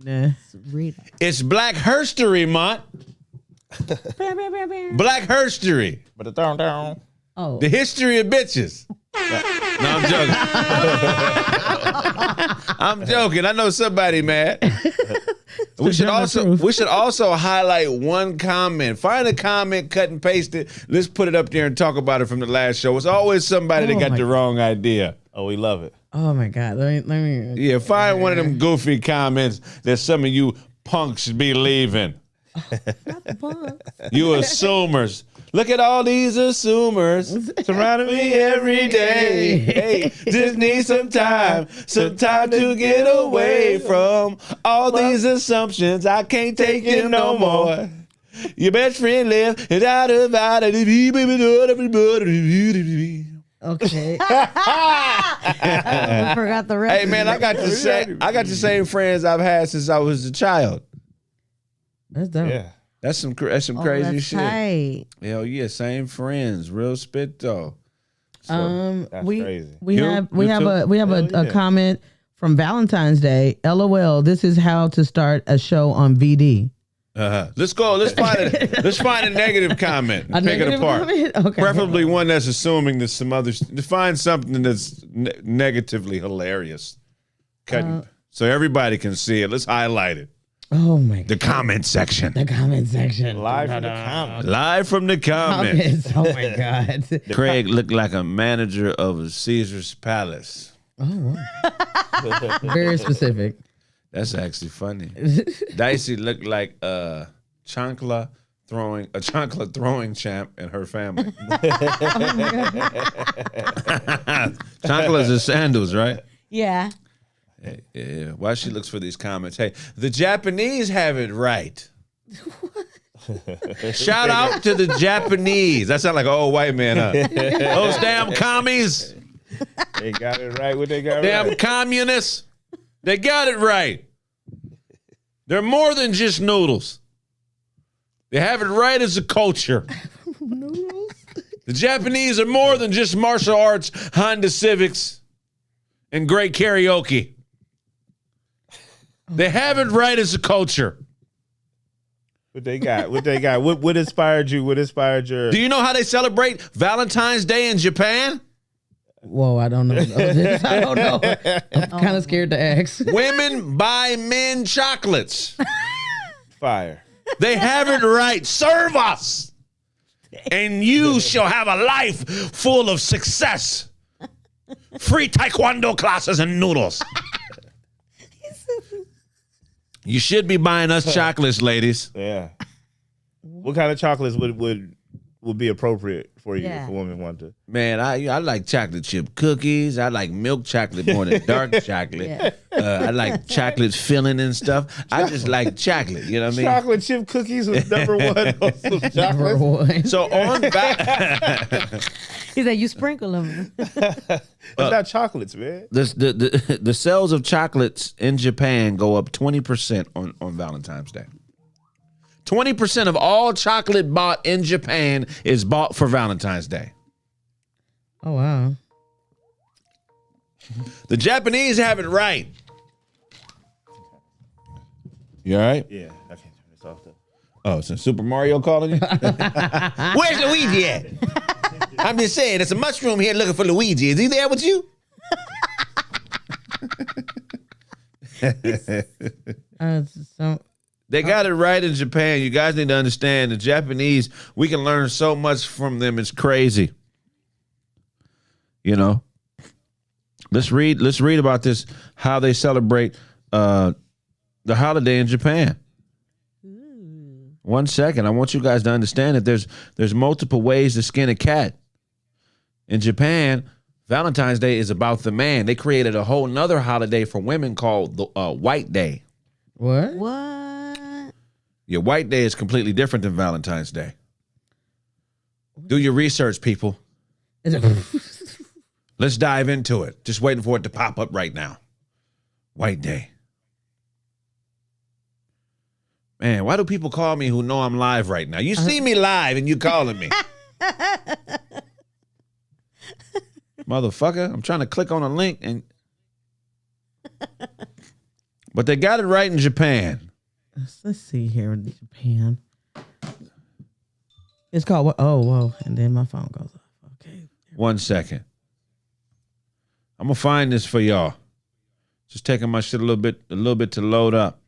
Nah. Rita. It's Black Herstory Month. Black Herstory. Oh. The history of bitches. No, I'm joking. I'm joking. I know somebody mad. We should also highlight one comment. Find a comment, cut and paste it. Let's put it up there and talk about it from the last show. It's always somebody that got the wrong idea. Oh, we love it. Oh my God. Let me. Yeah, find one of them goofy comments that some of you punks be leaving. Not the punk. You assumers. Look at all these assumers surrounding me every day. Hey, just need some time to get away from all these assumptions. I can't take it no more. Your best friend left and out of Okay. I forgot the rest. Hey man, I got the same friends I've had since I was a child. That's dope. Yeah. That's some crazy that's shit. Tight. Hell yeah, same friends. Real spit though. That's crazy. We have a comment from Valentine's Day. LOL, this is how to start a show on VD. Let's go. Let's find a negative comment and pick it apart. Okay. Preferably one that's assuming that some others. Find something that's negatively hilarious. So everybody can see it. Let's highlight it. Oh my God. The comment section. The comment section. Live from the comments. Live from the comments. Oh my God. Kraig looked like a manager of a Caesar's palace. Oh, wow. Very specific. That's actually funny. Dicey looked like a chancla throwing champ and her family. Chanclas are sandals, right? Yeah. Yeah. While she looks for these comments, hey, the Japanese have it right. Shout out to the Japanese. That sounds like an old white man, huh? Those damn commies. They got it right. What they got Damn right? communists. They got it right. They're more than just noodles. They have it right as a culture. Noodles? The Japanese are more than just martial arts, Honda Civics, and great karaoke. They have it right as a culture. What they got? What inspired you? What inspired your... Do you know how they celebrate Valentine's Day in Japan? Whoa, I don't know. I don't know. I'm kind of scared to ask. Women buy men chocolates. Fire. They have it right. Serve us, and you shall have a life full of success. Free taekwondo classes and noodles. You should be buying us chocolates, ladies. Yeah. What kind of chocolates would be appropriate for you if a woman wanted to? Man, I like chocolate chip cookies. I like milk chocolate more than dark chocolate. Yeah. I like chocolate filling and stuff. I just like chocolate. You know what I mean? Chocolate chip cookies was number one on some Number chocolate. one. So on He said, you sprinkle them. It's not chocolates, man. the sales of chocolates in Japan go up 20% on Valentine's Day. 20% of all chocolate bought in Japan is bought for Valentine's Day. Oh, wow. The Japanese have it right. You all right? Yeah, I can't turn this off though. Oh, so Super Mario calling you? Where's Luigi at? I'm just saying, there's a mushroom here looking for Luigi. Is he there with you? They got it right in Japan. You guys need to understand the Japanese, we can learn so much from them. It's crazy. You know? Let's read about this, how they celebrate the holiday in Japan. 1 second. I want you guys to understand that there's multiple ways to skin a cat. In Japan, Valentine's Day is about the man. They created a whole nother holiday for women called the White Day. What? Your White Day is completely different than Valentine's Day. Do your research, people. Let's dive into it. Just waiting for it to pop up right now. White Day. Man, why do people call me who know I'm live right now? You see me live and you calling me. Motherfucker, I'm trying to click on a link and... But they got it right in Japan. Let's see here in Japan. It's called what? Oh, whoa. And then my phone goes off. Okay. 1 second. I'm gonna find this for y'all. Just taking my shit a little bit to load up.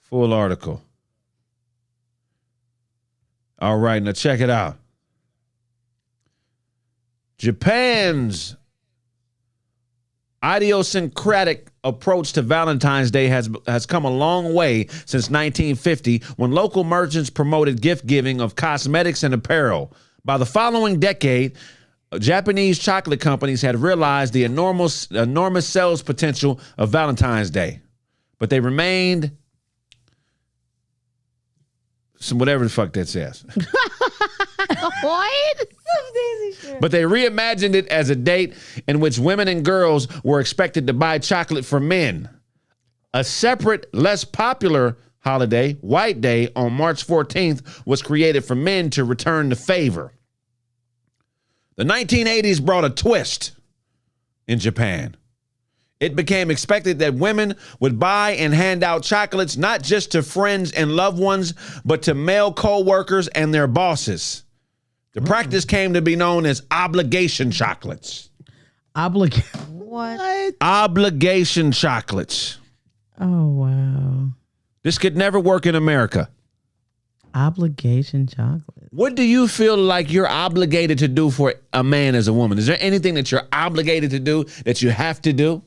Full article. All right, now check it out. Japan's idiosyncratic approach to Valentine's Day has come a long way since 1950, when local merchants promoted gift giving of cosmetics and apparel. By the following decade, Japanese chocolate companies had realized the enormous sales potential of Valentine's Day, but they remained some whatever the fuck that says. What? But they reimagined it as a date in which women and girls were expected to buy chocolate for men. A separate, less popular holiday, White Day, on March 14th, was created for men to return the favor. The 1980s brought a twist in Japan. It became expected that women would buy and hand out chocolates not just to friends and loved ones, but to male co-workers and their bosses. The practice came to be known as obligation chocolates. What? Obligation chocolates. Oh, wow. This could never work in America. Obligation chocolate. What do you feel like you're obligated to do for a man as a woman? Is there anything that you're obligated to do that you have to do?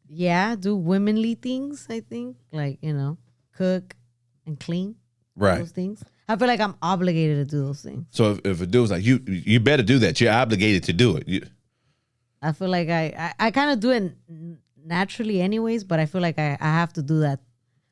Yeah, do womanly things, I think. Like, cook and clean. Right. Those things. I feel like I'm obligated to do those things. So if a dude's like, you better do that. You're obligated to do it. I feel like I kind of do it naturally anyways, but I feel like I have to do that.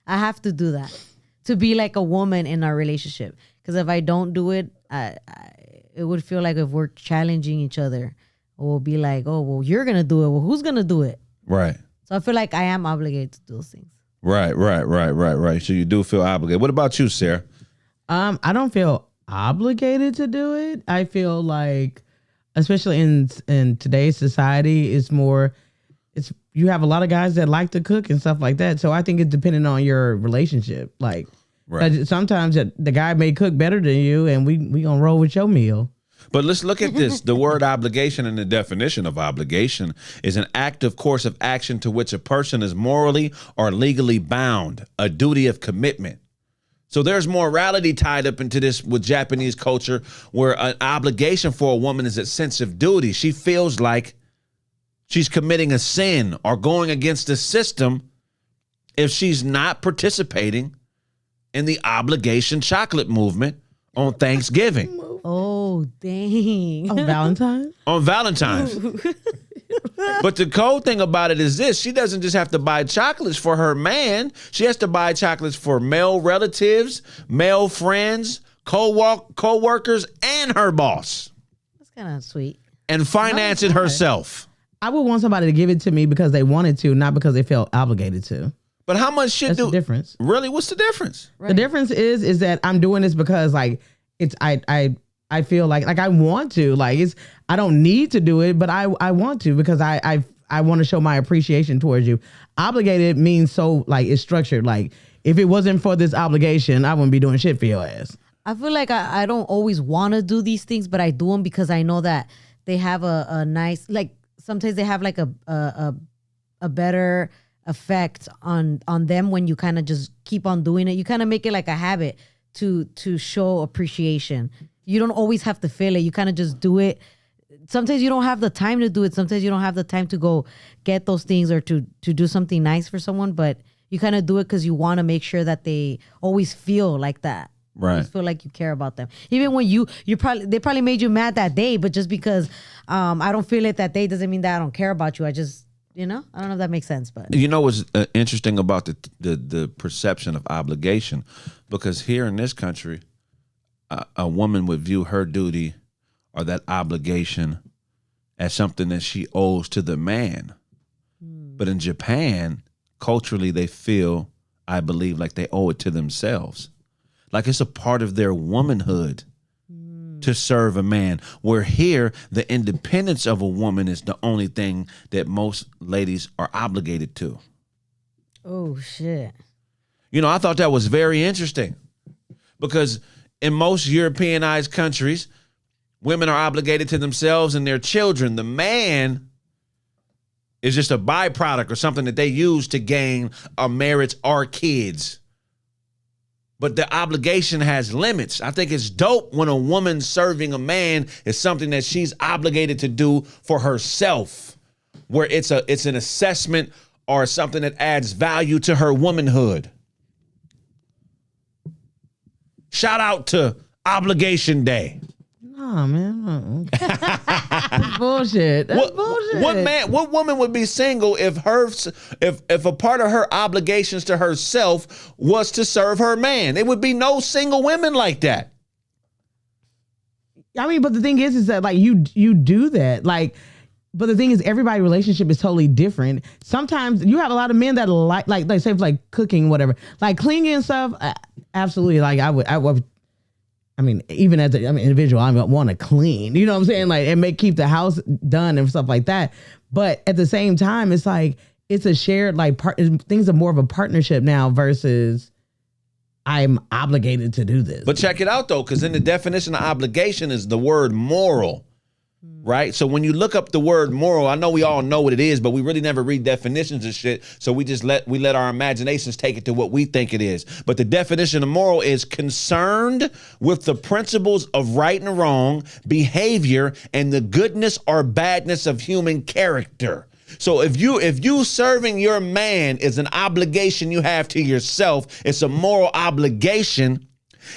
I have to do that to be like a woman in our relationship. Because if I don't do it, it would feel like if we're challenging each other, we'll be like, oh, well, you're going to do it. Well, who's going to do it? Right. So I feel like I am obligated to do those things. Right. So you do feel obligated. What about you, Sarah? I don't feel obligated to do it. I feel like, especially in today's society, it's you have a lot of guys that like to cook and stuff like that. So I think it's depending on your relationship. Like, right. Sometimes the guy may cook better than you, and we gonna roll with your meal. But let's look at this. The word obligation and the definition of obligation is an active course of action to which a person is morally or legally bound, a duty of commitment. So there's morality tied up into this with Japanese culture, where an obligation for a woman is a sense of duty. She feels like she's committing a sin or going against the system if she's not participating in the obligation chocolate movement on Thanksgiving. Oh, dang. On Valentine's? On Valentine's. But the cold thing about it is this. She doesn't just have to buy chocolates for her man. She has to buy chocolates for male relatives, male friends, co-workers, and her boss. That's kind of sweet. And finance it herself. I would want somebody to give it to me because they wanted to, not because they felt obligated to. But how much shit That's the difference. Really? What's the difference? Right. The difference is that I'm doing this because like it's I feel like I want to, like I don't need to do it, but I want to because I want to show my appreciation towards you. Obligated means so like it's structured. Like if it wasn't for this obligation, I wouldn't be doing shit for your ass. I feel like I don't always want to do these things, but I do them because I know that they have a nice, like sometimes they have like a better effect on them when you kind of just keep on doing it. You kind of make it like a habit to show appreciation. You don't always have to feel it. You kind of just do it. Sometimes you don't have the time to do it. Sometimes you don't have the time to go get those things or to do something nice for someone, but you kind of do it because you want to make sure that they always feel like that. Right. Always feel like you care about them. Even when they probably made you mad that day, but just because I don't feel it that day doesn't mean that I don't care about you. I just, I don't know if that makes sense, but you know what's interesting about the perception of obligation, because here in this country, a woman would view her duty or that obligation as something that she owes to the man. But in Japan, culturally, they feel, I believe, like they owe it to themselves. Like it's a part of their womanhood to serve a man. Where here, the independence of a woman is the only thing that most ladies are obligated to. Oh, shit. You know, I thought that was very interesting because in most Europeanized countries, women are obligated to themselves and their children. The man is just a byproduct or something that they use to gain a marriage or kids. But the obligation has limits. I think it's dope when a woman serving a man is something that she's obligated to do for herself, where it's an assessment or something that adds value to her womanhood. Shout out to Obligation Day. Oh man, that's bullshit. That's bullshit. What woman would be single if a part of her obligations to herself was to serve her man? There would be no single women like that. I mean, but the thing is that like you do that, like. But the thing is, everybody's relationship is totally different. Sometimes you have a lot of men that like say like cooking, whatever, like cleaning and stuff. Absolutely, like I would. I mean, even as an individual, I want to clean. You know what I'm saying? Like, and keep the house done and stuff like that. But at the same time, it's like it's a shared like things are more of a partnership now versus I'm obligated to do this. But check it out though, because in the definition of obligation is the word moral. Right? So when you look up the word moral, I know we all know what it is, but we really never read definitions of shit. So we just let our imaginations take it to what we think it is. But the definition of moral is concerned with the principles of right and wrong, behavior, and the goodness or badness of human character. So if you serving your man is an obligation you have to yourself, it's a moral obligation.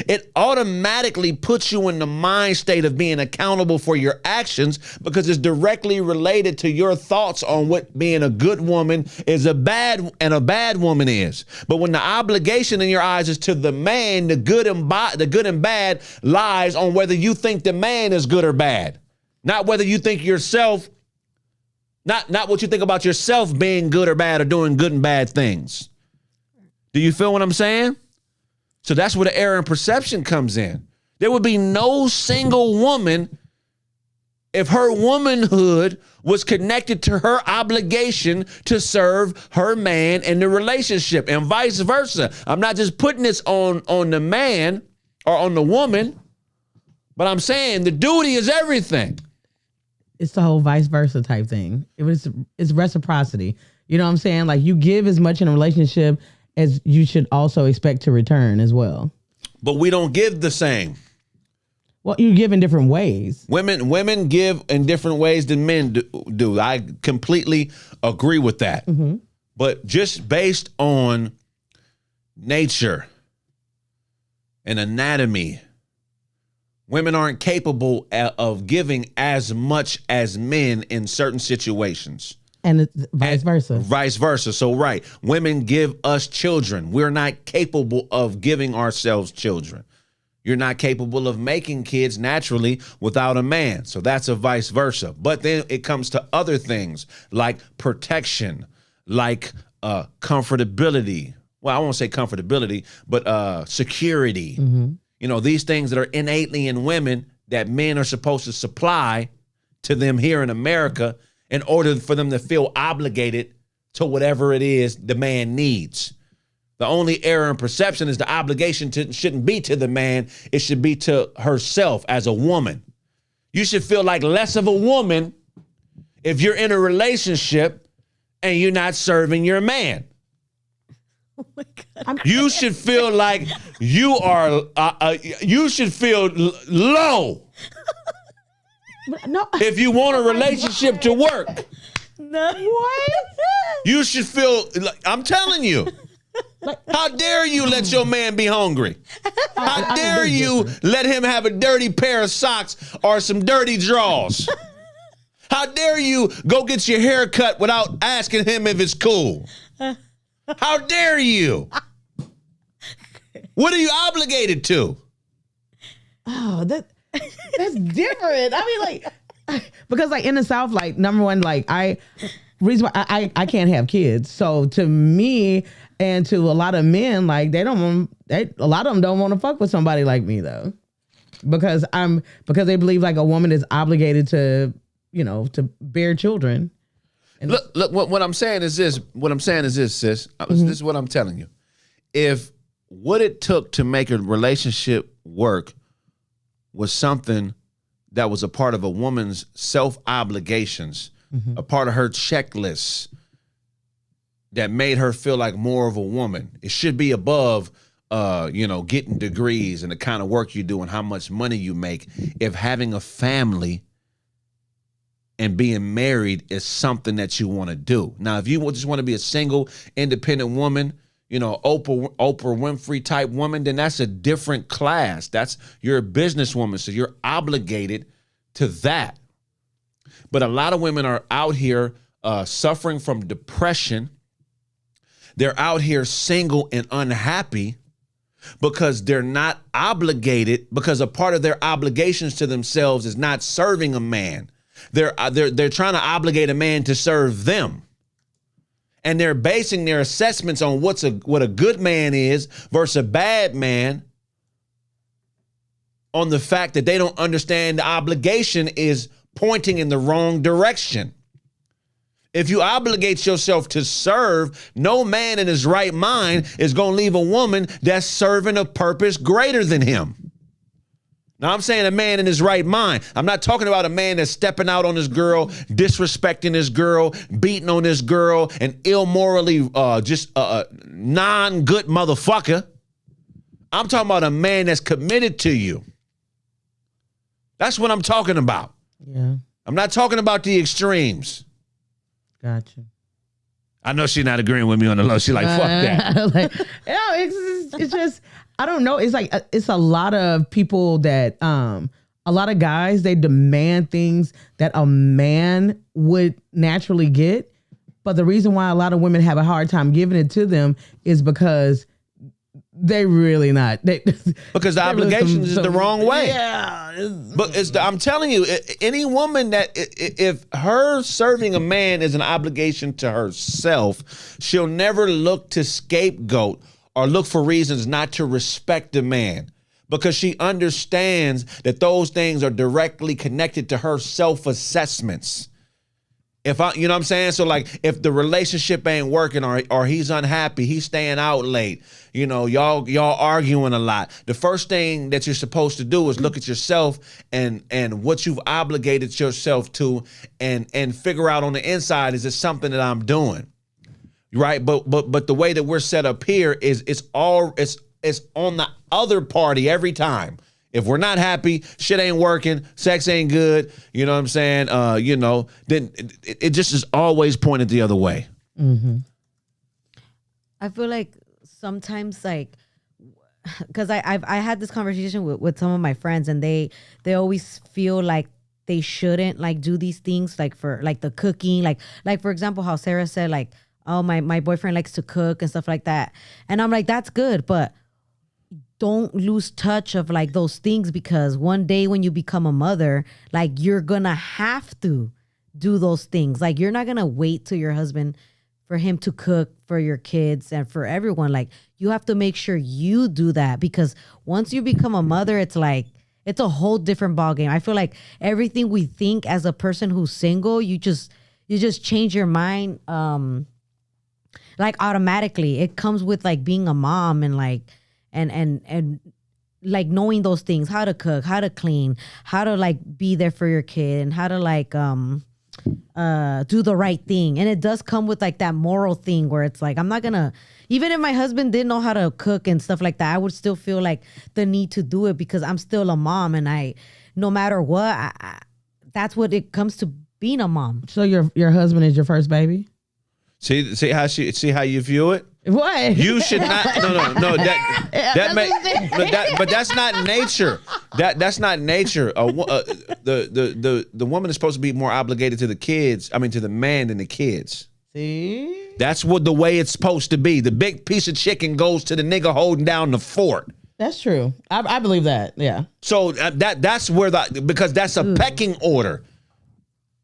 It automatically puts you in the mind state of being accountable for your actions because it's directly related to your thoughts on what being a good woman is a bad woman is. But when the obligation in your eyes is to the man, the good and bad lies on whether you think the man is good or bad, not whether you think yourself, not what you think about yourself being good or bad or doing good and bad things. Do you feel what I'm saying? So that's where the error in perception comes in. There would be no single woman if her womanhood was connected to her obligation to serve her man in the relationship and vice versa. I'm not just putting this on the man or on the woman, but I'm saying the duty is everything. It's the whole vice versa type thing. It's reciprocity. You know what I'm saying? Like you give as much in a relationship as you should also expect to return as well. But we don't give the same. Well, you give in different ways. Women give in different ways than men do. I completely agree with that. Mm-hmm. But just based on nature and anatomy, women aren't capable of giving as much as men in certain situations. And it's vice versa. Vice versa. So, right. Women give us children. We're not capable of giving ourselves children. You're not capable of making kids naturally without a man. So that's a vice versa. But then it comes to other things like protection, like comfortability. Well, I won't say comfortability, but security. Mm-hmm. You know, these things that are innately in women that men are supposed to supply to them here in America in order for them to feel obligated to whatever it is the man needs. The only error in perception is the obligation shouldn't be to the man. It should be to herself as a woman. You should feel like less of a woman if you're in a relationship and you're not serving your man. Oh my God. You should feel like you are, you should feel low. No. If you want a relationship to work. No. What? You should feel like, I'm telling you. How dare you let your man be hungry? How dare you let him have a dirty pair of socks or some dirty drawers? How dare you go get your hair cut without asking him if it's cool? How dare you? What are you obligated to? Oh, that's different. I mean, like, because like in the South, like number one, like I can't have kids. So to me and to a lot of men, like a lot of them don't want to fuck with somebody like me though. because they believe like a woman is obligated to, to bear children. And look. What I'm saying is this. Sis. This is what I'm telling you. If what it took to make a relationship work was something that was a part of a woman's self-obligations, a part of her checklist that made her feel like more of a woman. It should be above, getting degrees and the kind of work you do and how much money you make. If having a family and being married is something that you want to do. Now, if you just want to be a single, independent woman, Oprah Winfrey type woman, then that's a different class. You're a businesswoman, so you're obligated to that. But a lot of women are out here suffering from depression. They're out here single and unhappy because they're not obligated, because a part of their obligations to themselves is not serving a man. They're trying to obligate a man to serve them. And they're basing their assessments on what a good man is versus a bad man on the fact that they don't understand the obligation is pointing in the wrong direction. If you obligate yourself to serve, no man in his right mind is going to leave a woman that's serving a purpose greater than him. Now, I'm saying a man in his right mind. I'm not talking about a man that's stepping out on his girl, disrespecting his girl, beating on his girl, and immorally just non-good motherfucker. I'm talking about a man that's committed to you. That's what I'm talking about. Yeah. I'm not talking about the extremes. Gotcha. I know she's not agreeing with me on the low. She's like, fuck that. It's just, I don't know. It's like, it's a lot of people that, a lot of guys, they demand things that a man would naturally get. But the reason why a lot of women have a hard time giving it to them is because they really not. Because the obligation is the wrong way. Yeah. But I'm telling you, any woman that, if her serving a man is an obligation to herself, she'll never look to scapegoat or look for reasons not to respect a man, because she understands that those things are directly connected to her self-assessments. You know what I'm saying? So like, if the relationship ain't working or he's unhappy, he's staying out late, y'all arguing a lot, the first thing that you're supposed to do is look at yourself and what you've obligated yourself to and figure out on the inside, is it something that I'm doing? Right? But the way that we're set up here is it's on the other party every time. If we're not happy, shit ain't working, sex ain't good, you know what I'm saying? Then it just is always pointed the other way. Mm-hmm. I feel like sometimes, like, because I had this conversation with some of my friends, and they always feel like they shouldn't like do these things, like for like the cooking, like for example, how Sarah said, like, oh, my boyfriend likes to cook and stuff like that. And I'm like, that's good, but don't lose touch of like those things, because one day when you become a mother, like you're gonna have to do those things. Like you're not gonna wait till your husband for him to cook for your kids and for everyone. Like you have to make sure you do that, because once you become a mother, it's like, it's a whole different ballgame. I feel like everything we think as a person who's single, you just change your mind like automatically. It comes with like being a mom and like and like knowing those things, how to cook, how to clean, how to like be there for your kid, and how to like do the right thing. And it does come with like that moral thing where it's like, I'm not gonna, even if my husband didn't know how to cook and stuff like that, I would still feel like the need to do it, because I'm still a mom, and no matter what, that's what it comes to being a mom. So your husband is your first baby? See how you view it? What? You should not. No. But that's not nature. That's not nature. The woman is supposed to be more obligated to the kids. I mean, to the man than the kids. See? That's what the way it's supposed to be. The big piece of chicken goes to the nigga holding down the fort. That's true. I believe that. Yeah. So that's where because that's a pecking order.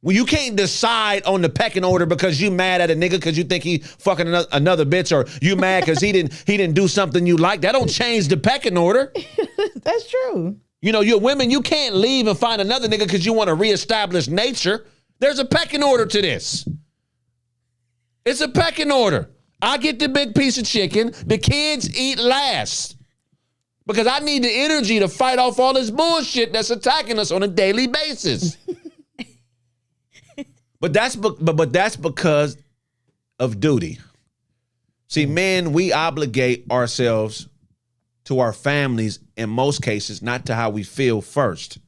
Well, you can't decide on the pecking order because you mad at a nigga because you think he fucking another bitch, or you mad because he didn't do something you like. That don't change the pecking order. That's true. You know, you're women, you can't leave and find another nigga because you want to reestablish nature. There's a pecking order to this. It's a pecking order. I get the big piece of chicken. The kids eat last. Because I need the energy to fight off all this bullshit that's attacking us on a daily basis. But that's because of duty. See, men, we obligate ourselves to our families in most cases, not to how we feel first.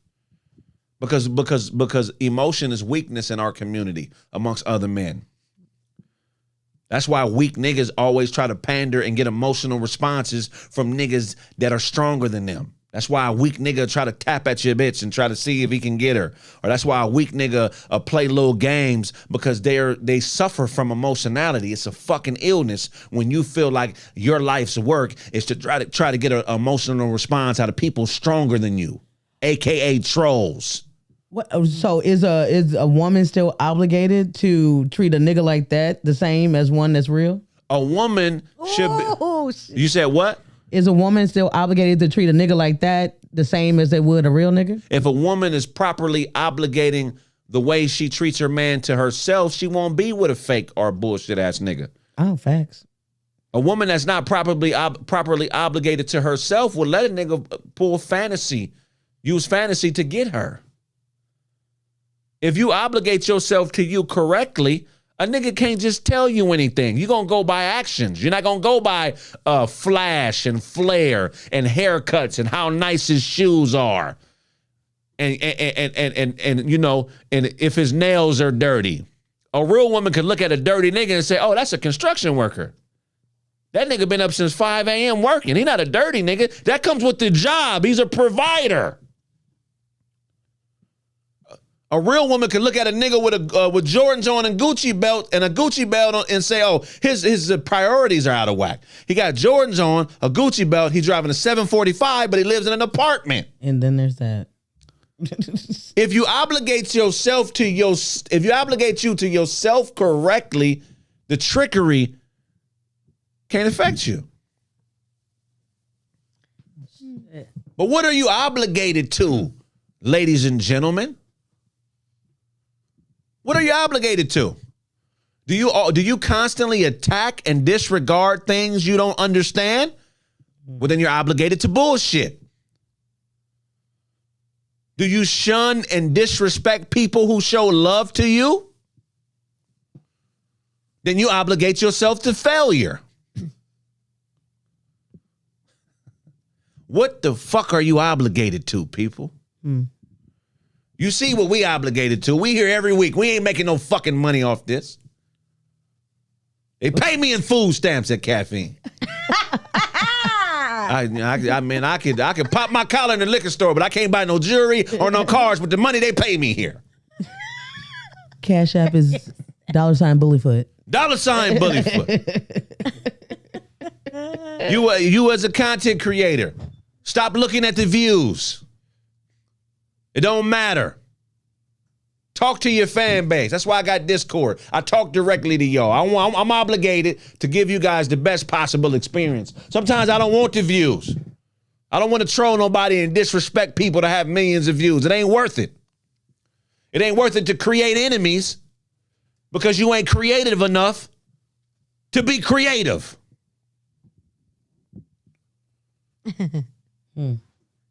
Because emotion is weakness in our community amongst other men. That's why weak niggas always try to pander and get emotional responses from niggas that are stronger than them. That's why a weak nigga try to tap at your bitch and try to see if he can get her. Or that's why a weak nigga play little games because they suffer from emotionality. It's a fucking illness when you feel like your life's work is to try to get an emotional response out of people stronger than you, AKA trolls. What, so is a woman still obligated to treat a nigga like that the same as one that's real? A woman should be. You said what? Is a woman still obligated to treat a nigga like that the same as they would a real nigga? If a woman is properly obligating the way she treats her man to herself, she won't be with a fake or bullshit ass nigga. Oh, facts. A woman that's not properly obligated to herself will let a nigga use fantasy to get her. If you obligate yourself to you correctly, a nigga can't just tell you anything. You're going to go by actions. You're not going to go by flash and flare and haircuts and how nice his shoes are. And you know, and if his nails are dirty. A real woman could look at a dirty nigga and say, oh, that's a construction worker. That nigga been up since 5 a.m. working. He not a dirty nigga. That comes with the job. He's a provider. A real woman could look at a nigga with Jordans on and Gucci belt and a Gucci belt on and say, oh, his priorities are out of whack. He got Jordans on, a Gucci belt. He's driving a 745, but he lives in an apartment. And then there's that. If you obligate you to yourself correctly, the trickery can't affect you. But what are you obligated to, ladies and gentlemen? What are you obligated to? Do you constantly attack and disregard things you don't understand? Well, then you're obligated to bullshit. Do you shun and disrespect people who show love to you? Then you obligate yourself to failure. What the fuck are you obligated to, people? You see what we obligated to. We here every week. We ain't making no fucking money off this. They pay me in food stamps at Caffeine. I mean, I could pop my collar in the liquor store, but I can't buy no jewelry or no cars with the money they pay me here. Cash App is $Bullyfoot. $Bullyfoot. You as a content creator, stop looking at the views. It don't matter. Talk to your fan base. That's why I got Discord. I talk directly to y'all. I'm obligated to give you guys the best possible experience. Sometimes I don't want the views. I don't want to troll nobody and disrespect people to have millions of views. It ain't worth it. It ain't worth it to create enemies because you ain't creative enough to be creative.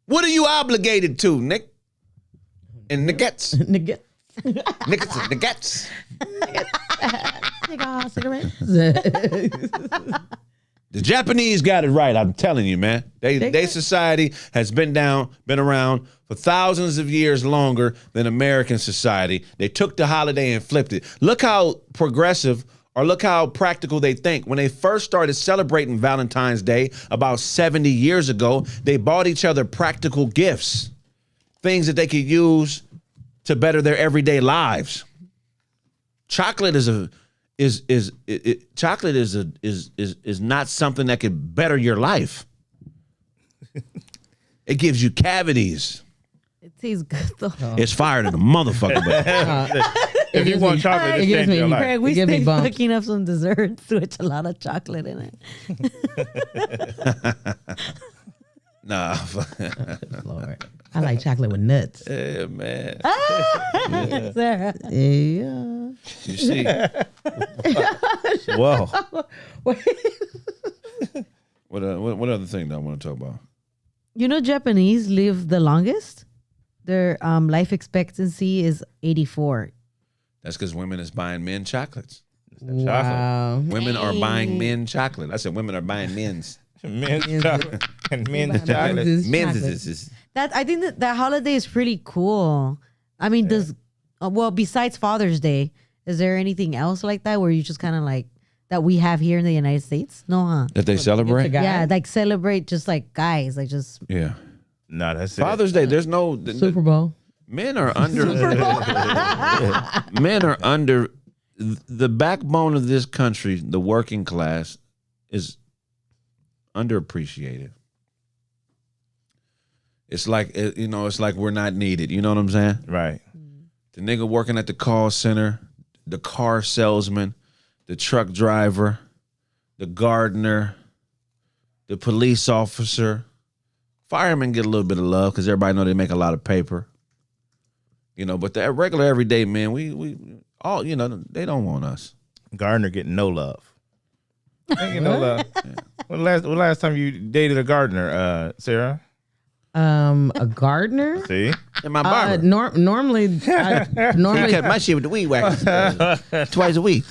What are you obligated to, Nick? And nuggets. Nuggets and nuggets. Cigarettes. The Japanese got it right, I'm telling you, man. They society has been around for thousands of years longer than American society. They took the holiday and flipped it. Look how progressive or look how practical they think. When they first started celebrating Valentine's Day about 70 years ago, they bought each other practical gifts. Things that they could use to better their everyday lives. Chocolate is not something that could better your life. It gives you cavities. It tastes good though. It's fire to the motherfucker. If you want chocolate, it's changing your life. Craig, we stay fucking up some desserts with a lot of chocolate in it. Nah. Lord. I like chocolate with nuts. Yeah, man. Sarah. Yeah. You see, Whoa. what other thing do I want to talk about? You know, Japanese live the longest. Their life expectancy is 84. That's because women is buying men chocolates. Wow. Women are buying men chocolate. I said women are buying men's. Men's chocolate and men's chocolate. Men's is That I think that holiday is pretty cool. I mean, does well besides Father's Day, is there anything else like that where you just kind of like that we have here in the United States? No, huh? that they celebrate. guy? Yeah, like celebrate just like guys, like just Yeah. No, that's Father's Day. There's no Super Bowl. men are under. Men are under. The backbone of this country, the working class, is underappreciated. It's like it's like we're not needed. You know what I'm saying? right. The nigga working at the call center, the car salesman, the truck driver, the gardener, the police officer. Firemen get a little bit of love because everybody know they make a lot of paper. But the regular everyday men, we all, they don't want us. Gardener getting no love. Ain't getting no love. When last time you dated a gardener, Sarah? A gardener? See? And my barber. Normally, He cut my shit with the weed whacker twice a week.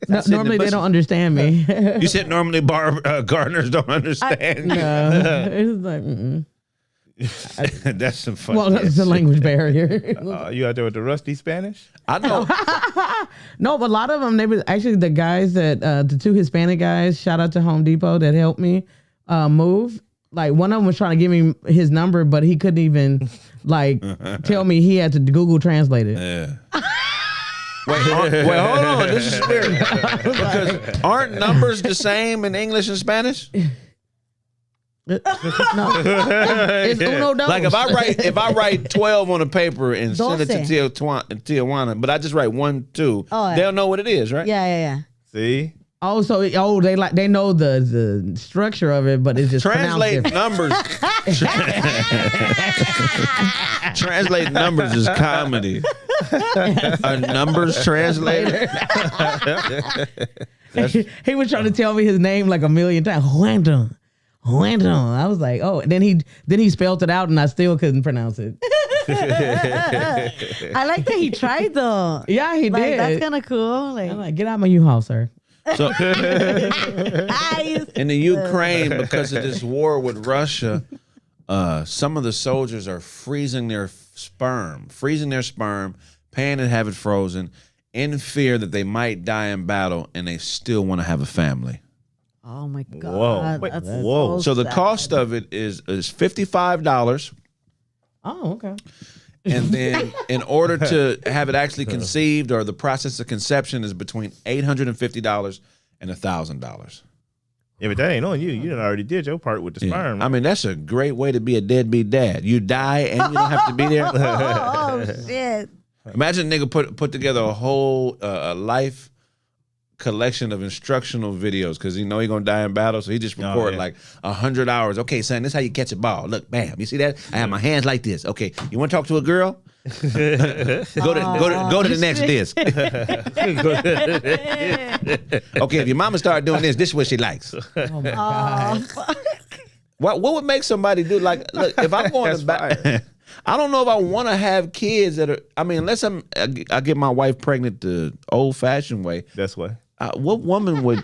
Normally they don't understand me. You said normally gardeners don't understand. No, it's like, mm-mm. That's some funny. Well, it's a language barrier. You out there with the rusty Spanish? I know. No, but a lot of them, they were actually the guys that the two Hispanic guys. Shout out to Home Depot that helped me move. Like one of them was trying to give me his number, but he couldn't even like tell me. He had to Google Translate it. Yeah. Wait, hold on. This is weird. Because aren't numbers the same in English and Spanish? No, it's uno dos. Like if I write 12 on a paper and send it to Doce. Tijuana, but I just write 1, 2, they'll know what it is, right? yeah. See? Oh, so they know the structure of it, but it's just Translate pronounced numbers. Translate numbers is comedy. A numbers translator. He was trying to tell me his name like a million times. Juan. I was like, oh. And then he spelled it out, and I still couldn't pronounce it. I like that he tried though. Yeah, he Like, did. that's kind of cool. Like, I'm like, get out of my U-Haul, sir. So in the Ukraine, because of this war with Russia, some of the soldiers are freezing their sperm, paying to have it frozen, in fear that they might die in battle, and they still want to have a family. oh my god. Whoa. Wait, That's whoa. So the sad. cost of it is $55. Oh, okay. And then in order to have it actually conceived, or the process of conception, is between $850 and $1,000. Yeah, but that ain't on you. You done already did your part with the sperm. I mean, that's a great way to be a deadbeat dad. You die and you don't have to be there. Oh shit. Imagine a nigga put together a whole life collection of instructional videos because he know he gonna die in battle, so he just record like 100 hours. Okay, son, this is how you catch a ball. Look, bam, you see that? I have my hands like this. Okay, you want to talk to a girl? go to the next disc. Okay, if your mama start doing this is what she likes. Oh my god. What would make somebody do look, if I'm going to back, I don't know if I want to have kids that are. I mean, unless I get my wife pregnant the old-fashioned way. That's why. What woman would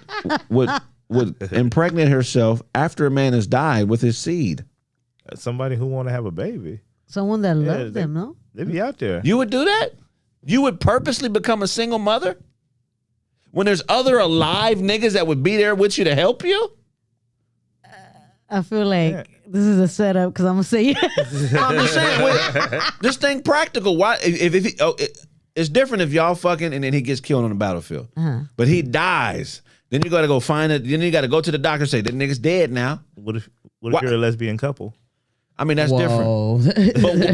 impregnate herself after a man has died with his seed? Somebody who want to have a baby. Someone that loves them, no? They be out there. You would do that? You would purposely become a single mother when there's other alive niggas that would be there with you to help you? I feel like this is a setup because I'm gonna say yes. I'm just saying, this thing practical. Why? It's different if y'all fucking and then he gets killed on the battlefield, but he dies. Then you got to go find it. Then you got to go to the doctor and say that nigga's dead now. What if you're a lesbian couple? I mean, that's different.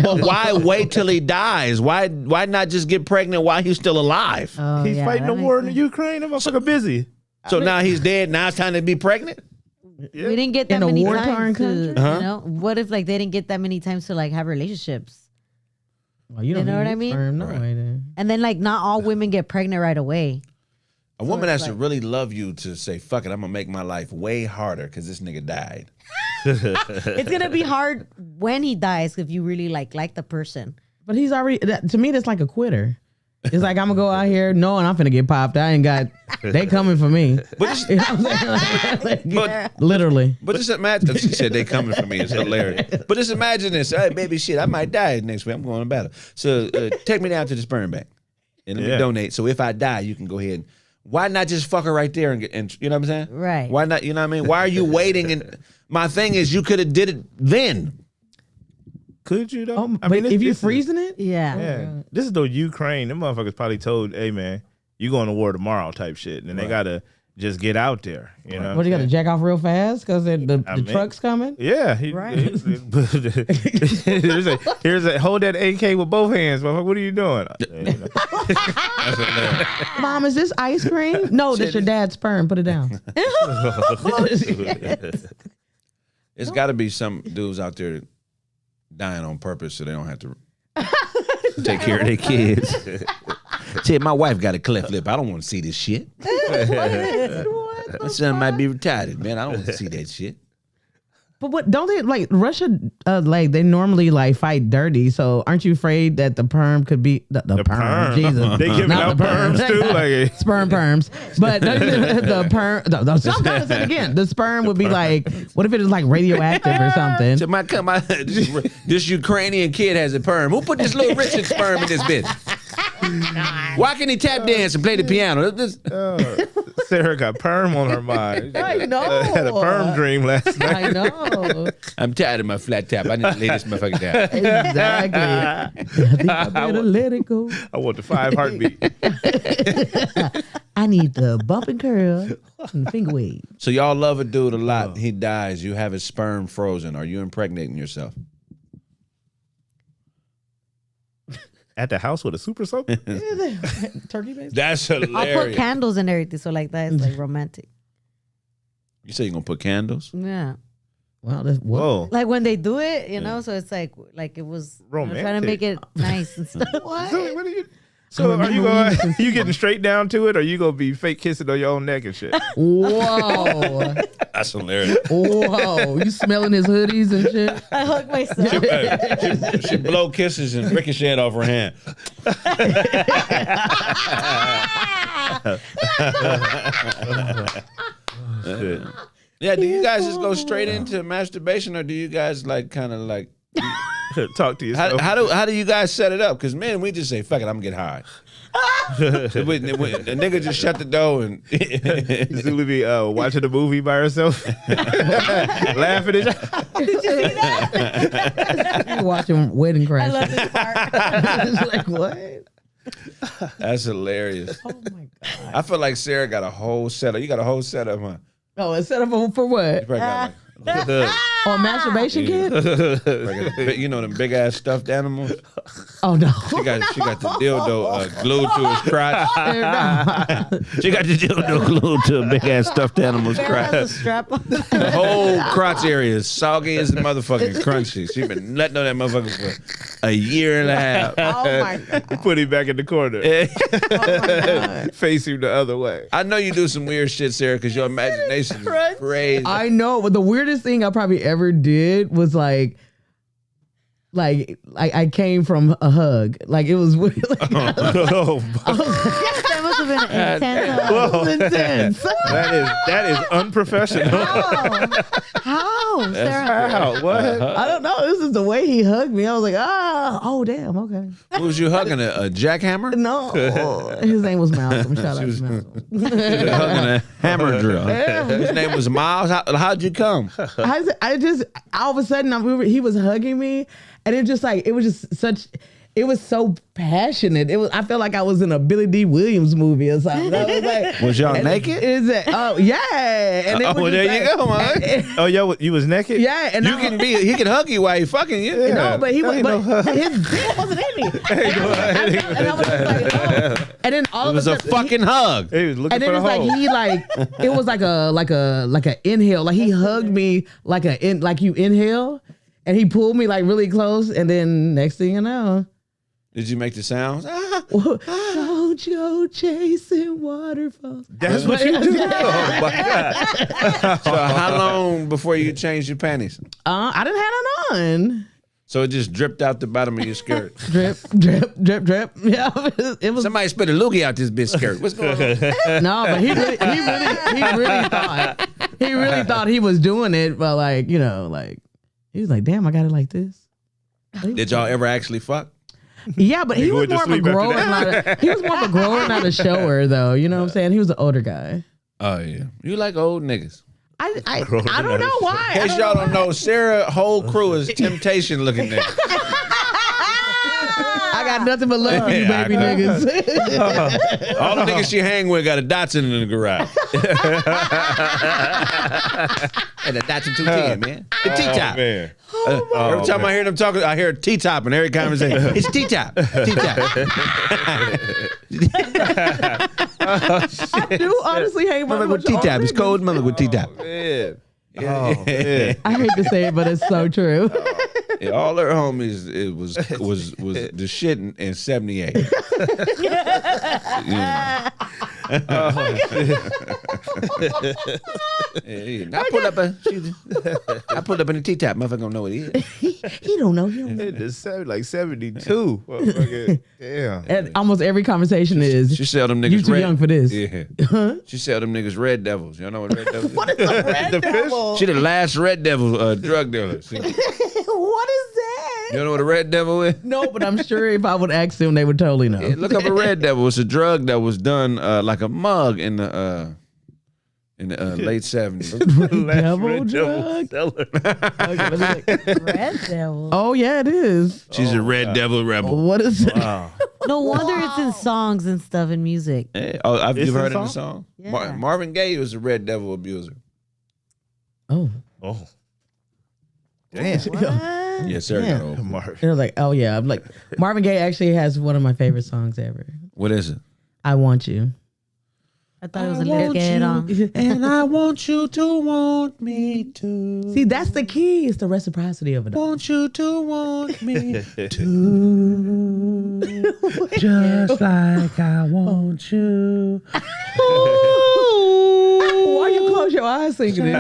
But why wait till he dies? Why not just get pregnant while he's still alive? He's fighting the war in the Ukraine. That motherfucker busy. So now he's dead. Now it's time to be pregnant. We didn't get that In a many war-torn times to, country? you know, what if like they didn't get that many times to like have relationships? Well, you don't know need what I mean? sperm, no way then. And then like not all women get pregnant right away. A woman it's has to really love you to say, fuck it, I'm going to make my life way harder because this nigga died. It's gonna be hard when he dies if you really like the person. But he's already, to me, that's like a quitter. It's like, I'm going to go out here knowing I'm finna get popped. I ain't got, they coming for me. But You know what I'm saying? But- Literally. But just imagine, she said they coming for me. It's hilarious. But just imagine this. Hey, baby, shit, I might die next week. I'm going to battle. So take me down to the sperm bank and let me donate. So if I die, you can go ahead. Why not just fuck her right there and get, and you know what I'm saying? Right. Why not, you know what I mean? Why are you waiting? And my thing is you could have did it then. Could you though? Oh, but if you freezing it? Yeah. Yeah. This is the Ukraine. Them motherfuckers probably told, hey man, you going to war tomorrow type shit. And they gotta just get out there. You know? What, you got to jack off real fast because the mean- truck's coming? Yeah. Right. Here's a hold that AK with both hands, motherfucker. What are you doing? Mom, is this ice cream? No, that's your dad's sperm. Put it down. It's got to be some dudes out there dying on purpose so they don't have to take care of their kids. Shit, my wife got a cleft lip. I don't want to see this shit. My son might be retarded, man. I don't want to see that shit. But what don't they like Russia? Like they normally like fight dirty. So aren't you afraid that the perm could be the perm? Jesus, They giving Not out the perm. perms too. Like sperm perms, but the perm. I'm gonna say it again. The sperm would be like, what if it is like radioactive or something? So this Ukrainian kid has a perm. Who put this little Richard sperm in this bitch? Why can't he tap dance and play the piano? Sarah got perm on her mind. I know. Had a perm dream last night. I know. I'm tired of my flat tap. I need to lay this motherfucker down. Exactly. I think I better let it go. I want the 5 heartbeat. I need the bump and curl and the finger wave. So y'all love a dude a lot. He dies. You have his sperm frozen. Are you impregnating yourself? At the house with a super soaker? Turkey base. That's I'll put hilarious. candles and everything, so like that is like romantic. You say you're going to put candles? Yeah. Wow, that's Whoa. Like when they do it, you know, so it's like it was trying to Romantic. make it nice and stuff. So, what are you? So are you going? You getting straight down to it, or you gonna be fake kissing on your own neck and shit? Whoa. That's hilarious. Whoa. You smelling his hoodies and shit? I hug myself. She blow kisses and ricochet off her hand. Yeah, do you guys just go straight into masturbation, or do you guys like kind of like Talk to yourself. how do you guys set it up? Because men, we just say fuck it, I'm gonna get high. The nigga just shut the door and Zulu be watching a movie by herself, laughing at you. You watching Wedding Crash. I love this part. It's like, what? that's hilarious. Oh my God. I feel like Sarah got a whole setup. You got a whole setup, huh? Oh, it's set up for what? You probably got Oh, masturbation kit? you know them big ass stuffed animals. Oh, no. She got the dildo glued to his crotch. She got the dildo glued to a big ass stuffed animal's Bear has a crotch. strap on. The whole crotch area is soggy as the motherfucking crunchy. She been nutting on that motherfucker for a year and a half. Oh, my God. Put him back in the corner, Oh, my God. face him the other way. I know you do some weird shit, Sarah, because your imagination is crazy. I know, but the weirdest thing I probably ever did was like I came from a hug. Like it was weird. Like, Oh, That must have been intense. it was intense. that is unprofessional. How? Sarah? How? What? I don't know. This is the way he hugged me. I was like, oh damn, okay. Who was you hugging? A jackhammer? No, his name was Malcolm. Shout out to Malcolm. You were hugging a hammer drill. His name was Miles. How'd you come? I just all of a sudden he was hugging me, and it was just such. it was so passionate. It was. I felt like I was in a Billy D. Williams movie or something. I was like, Was y'all naked? Is it? Oh yeah. And it was Oh, just there you go, man. Oh, yo, you was naked? Yeah, and He can hug you while he fucking you. no, but he was. But his dick wasn't in me. And I was just like, oh. And then all It of was a a sudden, fucking hug. He was looking and then for it's the like hole. he it was like a inhale. Like he hugged me like like you inhale, and he pulled me like really close, and then next thing you know. Did you make the sounds? Don't you chasing waterfalls? That's what you do. Oh my God. So how long before you changed your panties? I didn't have none on. So it just dripped out the bottom of your skirt. Drip, drip, drip, drip. Yeah, it was. Somebody spit a loogie out this bitch skirt. What's going on? No, but he really thought he was doing it, but like he was like, damn, I got it like this. Did y'all ever actually fuck? Yeah, but he was went to more of a sleep after grower, not a shower, though. You know what I'm saying? He was an older guy. Oh yeah, you like old niggas. I don't know why. In case y'all don't know, Sarah whole crew is temptation looking nigga. I got nothing but love for you, Yeah, baby I niggas. All the niggas she hang with got a Datsun in the garage. And a Datsun 210, man. The T-top. Man. Every time I hear them talking, I hear a T-top in every conversation. It's T-top. T-top. I do honestly hate my Mother with T-top. It's cold mother with T-top. Man. Oh, man. I hate to say it, but it's so true. Yeah, all her homies, it was the shit in 78. Yeah. I pulled up in the T-top. Motherfucker don't know what it is. He don't know. He don't know. It's like 72. Motherfucker. Damn. And almost every conversation is. She sell them niggas You too young for this. Yeah. She sell them niggas red devils. Y'all know what red devils is? What is a red devil? She the last red devil drug dealer. See? What is that? You know what a red devil is? No, but I'm sure if I would ask them, they would totally know. Yeah, look up a red devil. It's a drug that was done like a mug in the late 70s. Devil drug? Okay, let me look. Red devil. Oh yeah, it is. She's a red devil rebel. What is it? Wow. No wonder it's in songs and stuff in music. Hey, oh, It's you've a heard of the song? song? Yeah. Marvin Gaye was a red devil abuser. Oh. Oh. Damn. Yeah, Sarah Yeah. got old. Marv. They're like, oh yeah. I'm like, Marvin Gaye actually has one of my favorite songs ever. What is it? I Want You. I thought it was a Let's Get It On. And I want you to want me to. See, that's the key. It's the reciprocity of it all. Want you to want me to. Just like I want you. Why you close your eyes singing it?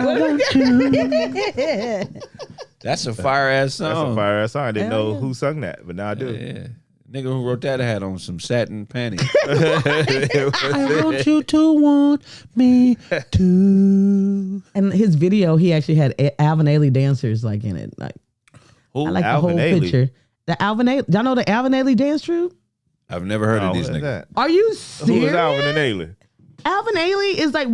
That's a fire ass That's song. a fire ass song. I didn't Hell know yeah. who sung that, but now I do. Yeah. Nigga who wrote that had on some satin panties. I want you to want me to. And his video, he actually had Alvin Ailey dancers like in it. Like Who? I like Alvin the whole Ailey? picture. The Alvin Ailey, y'all know the Alvin Ailey dance troupe? I've never heard of Oh, these what is niggas. that? Are you Who serious? was Alvin and Ailey? Alvin Ailey is like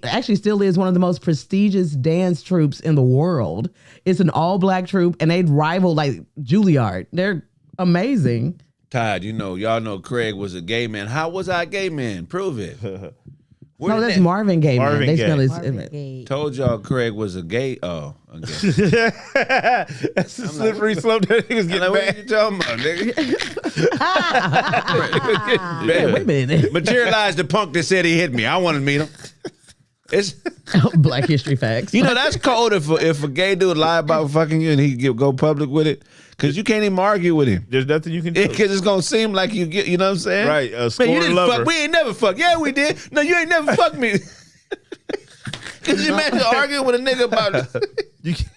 actually still is one of the most prestigious dance troupes in the world. It's an all black troupe and they'd rival like Juilliard. They're amazing. Todd, y'all know Kraig was a gay man. How was I a gay man? Prove it. Where No, did that's that- Marvin Gaye. Marvin Man. They Gaye. spell his. Marvin Gaye. Told y'all Kraig was a gay. Oh, a gay. That's the slippery slope that niggas Like, getting what back. you talking about, nigga? Wait a minute. Materialized the punk that said he hit me. I want to meet him. It's Black History Facts. that's cold if a gay dude lie about fucking you and he go public with it, because you can't even argue with him. There's nothing you can do. Because it's gonna seem like you get, you know what I'm saying? Right, Man, you scorned didn't lover. fuck. We ain't never fuck. Yeah, we did. No, you ain't never fucked me. Because you imagine arguing with a nigga about it.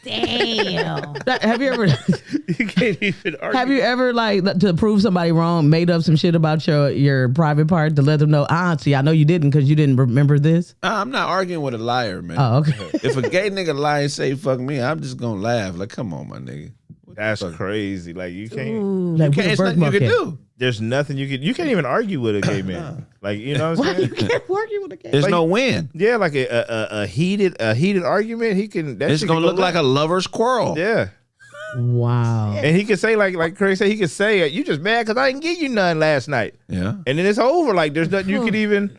Damn. Have you ever? You can't even argue. Have you ever like to prove somebody wrong, made up some shit about your private part to let them know? See, I know you didn't because you didn't remember this. I'm not arguing with a liar, man. Oh, okay. If a gay nigga lie and say fuck me, I'm just gonna laugh. Like, come on, my nigga. That's crazy. Like you can't. Ooh. Like, It's with a nothing you can birthmark do. There's nothing you can. You can't even argue with a gay man. Like you know what I'm Why you saying? can't work with a gay? There's Like- no win. Yeah, like a heated argument. He can. That It's shit gonna can look go like a lover's quarrel. Yeah. Wow. And he could say like Kraig said, he could say, "You just mad because I didn't give you none last night." Yeah. And then it's over. Like there's nothing you could even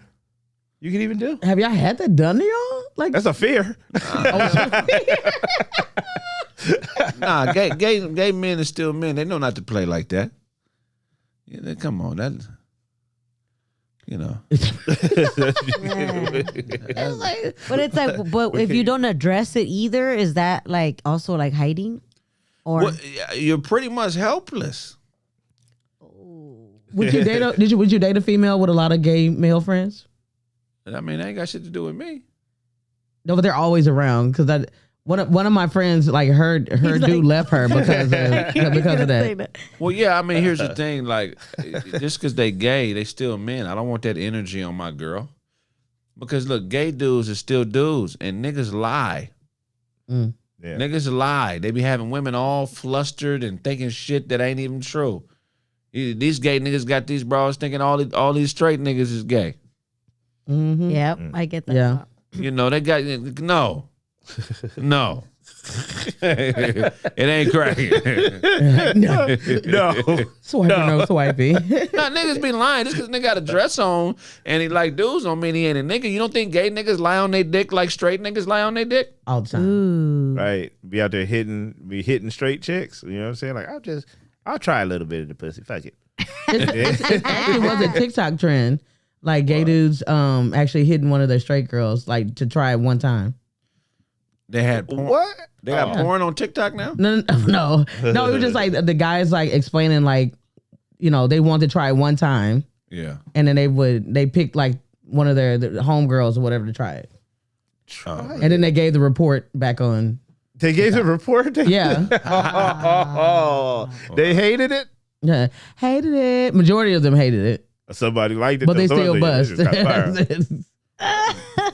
do. Have y'all had that done to y'all? Like That's a fear. Nah, gay men are still men. They know not to play like that. Yeah, come on, that. You know. But it's like, but if you don't address it either, is that like also like hiding? Or Well, you're pretty much helpless. would you date would you date a female with a lot of gay male friends? I mean, that ain't got shit to do with me. No, but they're always around because one of my friends like her dude left her because of that. Well, yeah, I mean, here's the thing. Like, just because they gay, they still men. I don't want that energy on my girl. Because, look, gay dudes are still dudes, and niggas lie. Yeah. Niggas lie. They be having women all flustered and thinking shit that ain't even true. These gay niggas got these bras thinking all these straight niggas is gay. Mm-hmm. Yep, I get that. Yeah. You know, they got, no. It ain't Kraig. No. Swipey. Nah, niggas be lying. Just because nigga got a dress on and he like dudes don't mean he ain't a nigga. You don't think gay niggas lie on their dick like straight niggas lie on their dick? All the time. Ooh. Right. Be out there hitting straight chicks. You know what I'm saying? Like I'll try a little bit of the pussy. Fuck it. It actually was a TikTok trend. Like gay dudes actually hitting one of their straight girls like to try it one time. They had porn. What? They got porn on TikTok now? No. It was just like the guys like explaining like, you know, they wanted to try it one time Yeah. and then they picked like one of their homegirls or whatever to try it. And then they gave the report back on. They gave the report? Yeah. They hated it? Yeah. Hated it. Majority of them hated it. Somebody liked it. But they though. still Somebody bust. just got fired.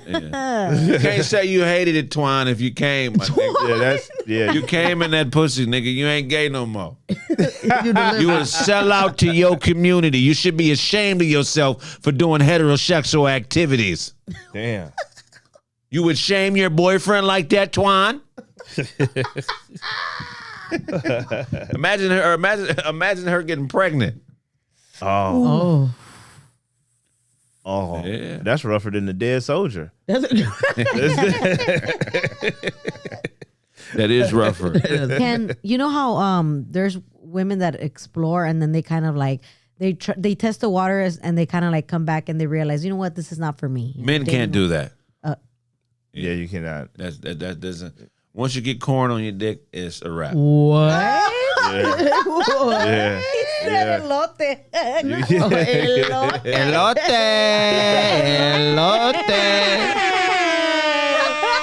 You can't say you hated it, Twine, if you came. My nigga. You came in that pussy, nigga. You ain't gay no more. You a sellout to your community. You should be ashamed of yourself for doing heterosexual activities. Damn. You would shame your boyfriend like that, Twine? Imagine her getting pregnant. Oh. Yeah. That's rougher than the dead soldier. That is rougher. Can you know how there's women that explore and then they kind of like they test the waters and they kind of like come back and they realize, you know what, this is not for me. Men can't do that. Yeah, you cannot. That doesn't. Once you get corn on your dick, it's a wrap. What? Yeah. Elote.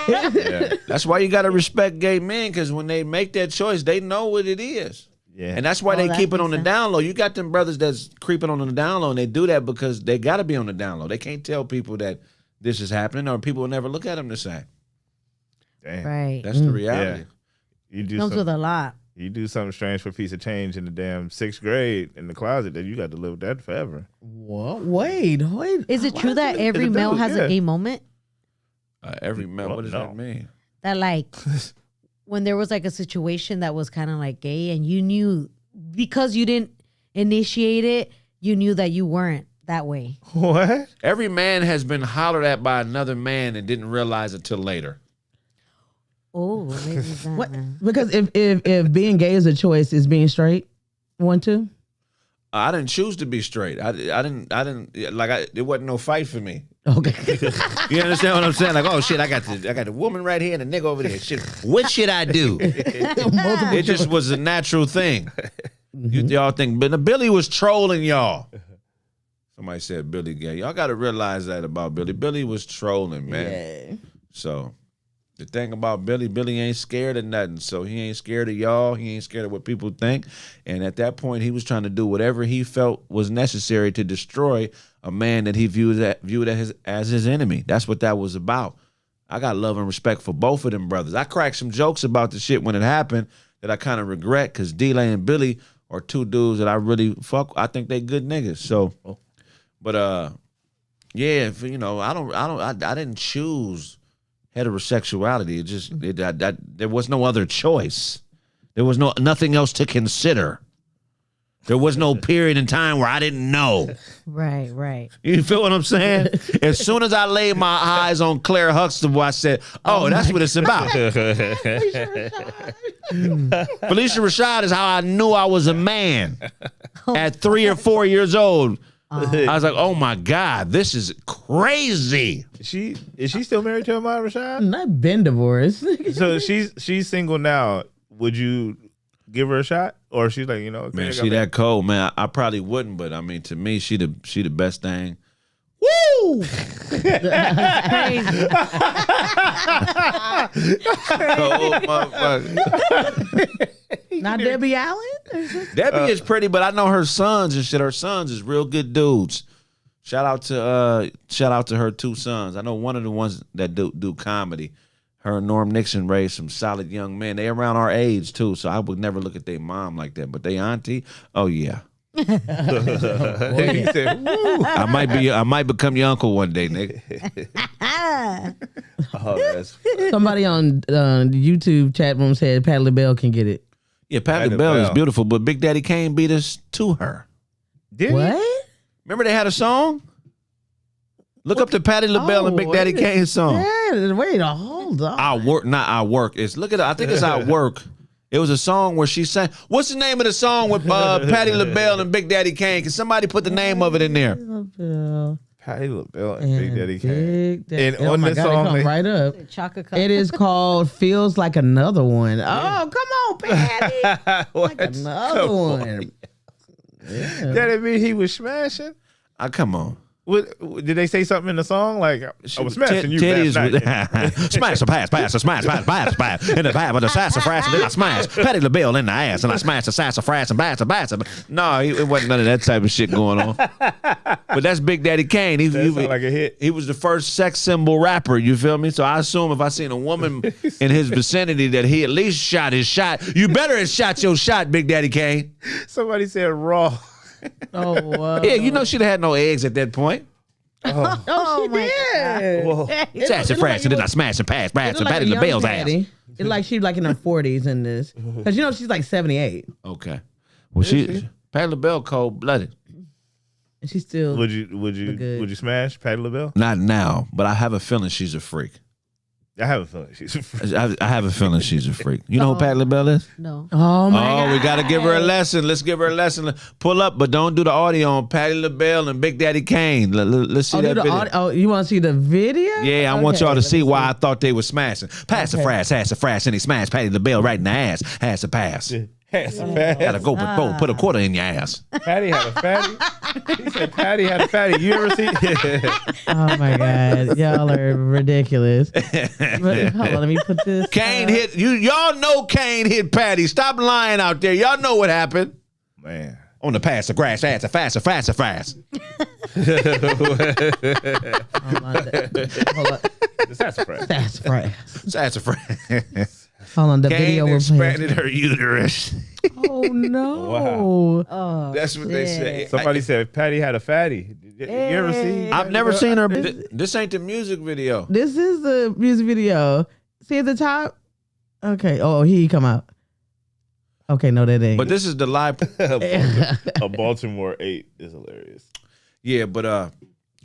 Yeah. That's why you got to respect gay men, because when they make that choice, they know what it is. Yeah. And that's why they that keep it makes on the sense. down low. You got them brothers that's creeping on the down low, and they do that because they got to be on the down low. They can't tell people that this is happening, or people will never look at them the same. Damn. Right. That's the reality. You do Comes with a lot. You do something strange for a piece of change in the damn 6th grade in the closet, then you got to live with that forever. What? Wait. Is it true that every male has a gay moment? Every man, what does no. that mean? That like when there was like a situation that was kind of like gay and you knew because you didn't initiate it, you knew that you weren't that way. What? Every man has been hollered at by another man and didn't realize it till later. Oh, maybe that. What? Because if being gay is a choice, is being straight one too? I didn't choose to be straight. I didn't it wasn't no fight for me. Okay. You understand what I'm saying? Like, oh shit, I got the woman right here and the nigga over there. Shit, what should I do? It just was a natural thing. Y'all think Billy was trolling y'all. Somebody said Billy gay. Y'all got to realize that about Billy. Billy was trolling, man. Yeah. So the thing about Billy ain't scared of nothing. So he ain't scared of y'all. He ain't scared of what people think. And at that point, he was trying to do whatever he felt was necessary to destroy a man that he viewed as his enemy. That's what that was about. I got love and respect for both of them brothers. I cracked some jokes about the shit when it happened that I kind of regret, because D-Lay and Billy are two dudes that I really fuck. I think they good niggas. So, but yeah, you know, I didn't choose heterosexuality. It just there was no other choice. There was nothing else to consider. There was no period in time where I didn't know. Right. You feel what I'm saying? As soon as I laid my eyes on Claire Huxtable, I said, oh that's what it's about. Felicia Rashad is how I knew I was a man at 3 or 4 years old. I was like, oh my God, this is crazy. Is she still married to Ahmad Rashad? I've been divorced. So she's single now. Would you give her a shot? Or she's like, okay, Man, she that cold, man. I probably wouldn't, but I mean, to me, she the best thing. Woo! Oh, motherfucker. Not Debbie Allen? Debbie is pretty, but I know her sons and shit. Her sons is real good dudes. Shout out to her 2 sons. I know one of the ones that do comedy. Her and Norm Nixon raised some solid young men. They around our age too, so I would never look at their mom like that. But they auntie, oh yeah. He said, woo. I might become your uncle one day, nigga. That's Somebody on the YouTube chat room said Patti LaBelle can get it. Yeah, Patti LaBelle is beautiful, but Big Daddy Kane beat us to her. Did What? he? Remember they had a song? Look up the Patti LaBelle and Big Daddy Kane song. Yeah, wait, hold on. I work. It's look at it. I think it's I work. It was a song where she sang. What's the name of the song with Patti LaBelle and Big Daddy Kane? Can somebody put the name of it in there? Patti LaBelle and Big Daddy Kane. And oh on my this God, song, it come right up. Chaka cup. It is called "Feels Like Another One." Oh, come on, Patty! Like another one. Yeah. That mean he was smashing? Come on. What, did they say something in the song? Like, I was smashing you last night. Smash a pass, a smash, pass. In the back with the sassafras, and then I smash Patti LaBelle in the ass, and I smash the sassafras and bass. No, it wasn't none of that type of shit going on. But that's Big Daddy Kane. He sound like a hit. He was the first sex symbol rapper, you feel me? So I assume if I seen a woman in his vicinity that he at least shot his shot, you better have shot your shot, Big Daddy Kane. Somebody said raw. Oh, wow. Yeah, you know she'd have had no eggs at that point. Oh, she did. Whoa. Sassafras, and then I smash and pass, and Patti LaBelle's ass. It's like she's like in her 40s in this. Because she's like 78. Okay. Well, she Patti LaBelle cold-blooded. And she's still Would you smash Patti LaBelle? Not now, but I have a feeling she's a freak. I have a feeling she's a freak. I have a feeling she's a freak. You know who Patti LaBelle is? No. Oh my God. We got to give her a lesson. Let's give her a lesson. Pull up, but don't do the audio on Patti LaBelle and Big Daddy Kane. Let's see that video. You want to see the video? Yeah, I want y'all to see why I thought they were smashing. Pass the frass, and he smashed Patti LaBelle right in the ass. Has to pass. Has to pass. Gotta go put a quarter in your ass. Patty had a fatty. He said Patty had a fatty. You ever see? Oh my God, y'all are ridiculous. But, hold on, let me put this. Kane hit you. Y'all know Kane hit Patty. Stop lying out there. Y'all know what happened. Man. On the pass, the grass, fast. Hold on. Sassafras. Hold on, the video Kane we're playing. expanded her uterus. Oh no! Wow. Oh, That's what they say. Somebody said Patty had a fatty. You ever see? I've never seen her. This ain't the music video. This is the music video. See at the top? Okay. Oh, he come out. Okay, no, that ain't. But this is the live. A Baltimore 8 is hilarious. Yeah, but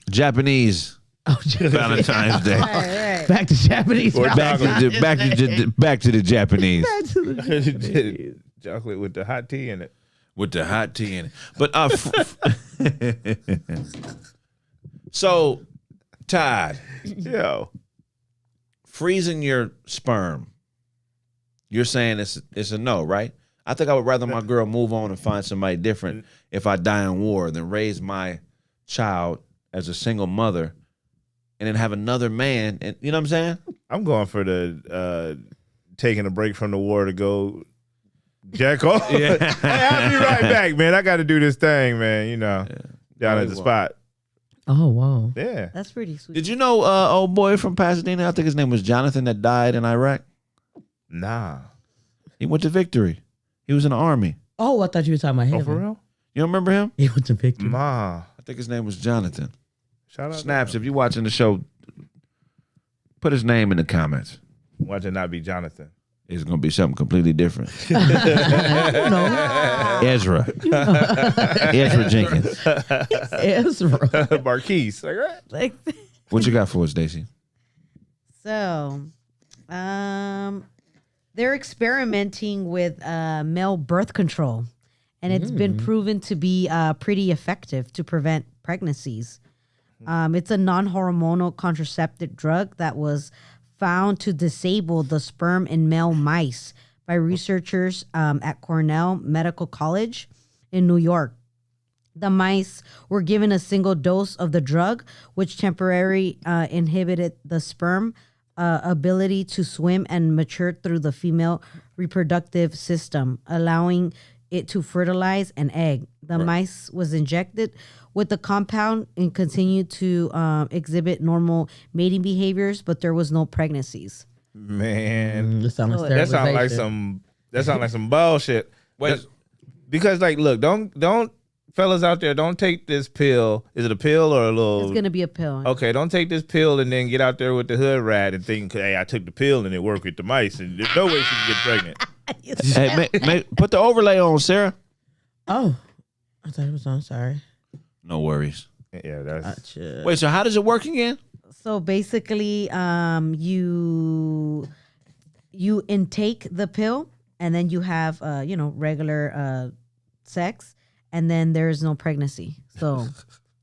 Japanese Oh, Valentine's Day. right. back to Japanese. Or Back to the Japanese. Back to the Japanese. Chocolate with the hot tea in it. With the hot tea in it. But so, Todd, Yo. freezing your sperm. You're saying it's a no, right? I think I would rather my girl move on and find somebody different if I die in war than raise my child as a single mother and then have another man. And you know what I'm saying? I'm going for the taking a break from the war to go jack off. Yeah. Hey, I'll be right back, man. I got to do this thing, man. You know, down at the spot. Oh wow. Yeah. That's pretty sweet. Did you know old boy from Pasadena? I think his name was Jonathan that died in Iraq. Nah. He went to Victory. He was in the army. Oh, I thought you were talking about Oh, him. for real? You don't remember him? He went to Victory. Ma. I think his name was Jonathan. Shout out. Snaps, if you're watching the show, put his name in the comments. Watch it not be Jonathan. it's gonna be something completely different. Ezra. Ezra Jenkins. Ezra. Marquise. Like, right? Like, What you got for us, Daisy? so, they're experimenting with male birth control, and it's been proven to be pretty effective to prevent pregnancies. It's a non-hormonal contraceptive drug that was found to disable the sperm in male mice by researchers at Cornell Medical College in New York. The mice were given a single dose of the drug, which temporarily inhibited the sperm ability to swim and mature through the female reproductive system, allowing it to fertilize an egg. The mice was injected with the compound and continued to exhibit normal mating behaviors, but there was no pregnancies. Man, That sounds like that sounds like sterilization. some bullshit. Wait. Because like, look, don't fellas out there, don't take this pill. Is it a pill or a little? It's gonna be a pill. Okay, don't take this pill and then get out there with the hood rat and think, hey, I took the pill and it worked with the mice, and there's no way she can get pregnant. Hey, put the overlay on, Sarah. Oh, I thought it was on. Sorry. No worries. Yeah, that's Gotcha. Wait, so how does it work again? So basically, you intake the pill, and then you have regular sex, and then there's no pregnancy. So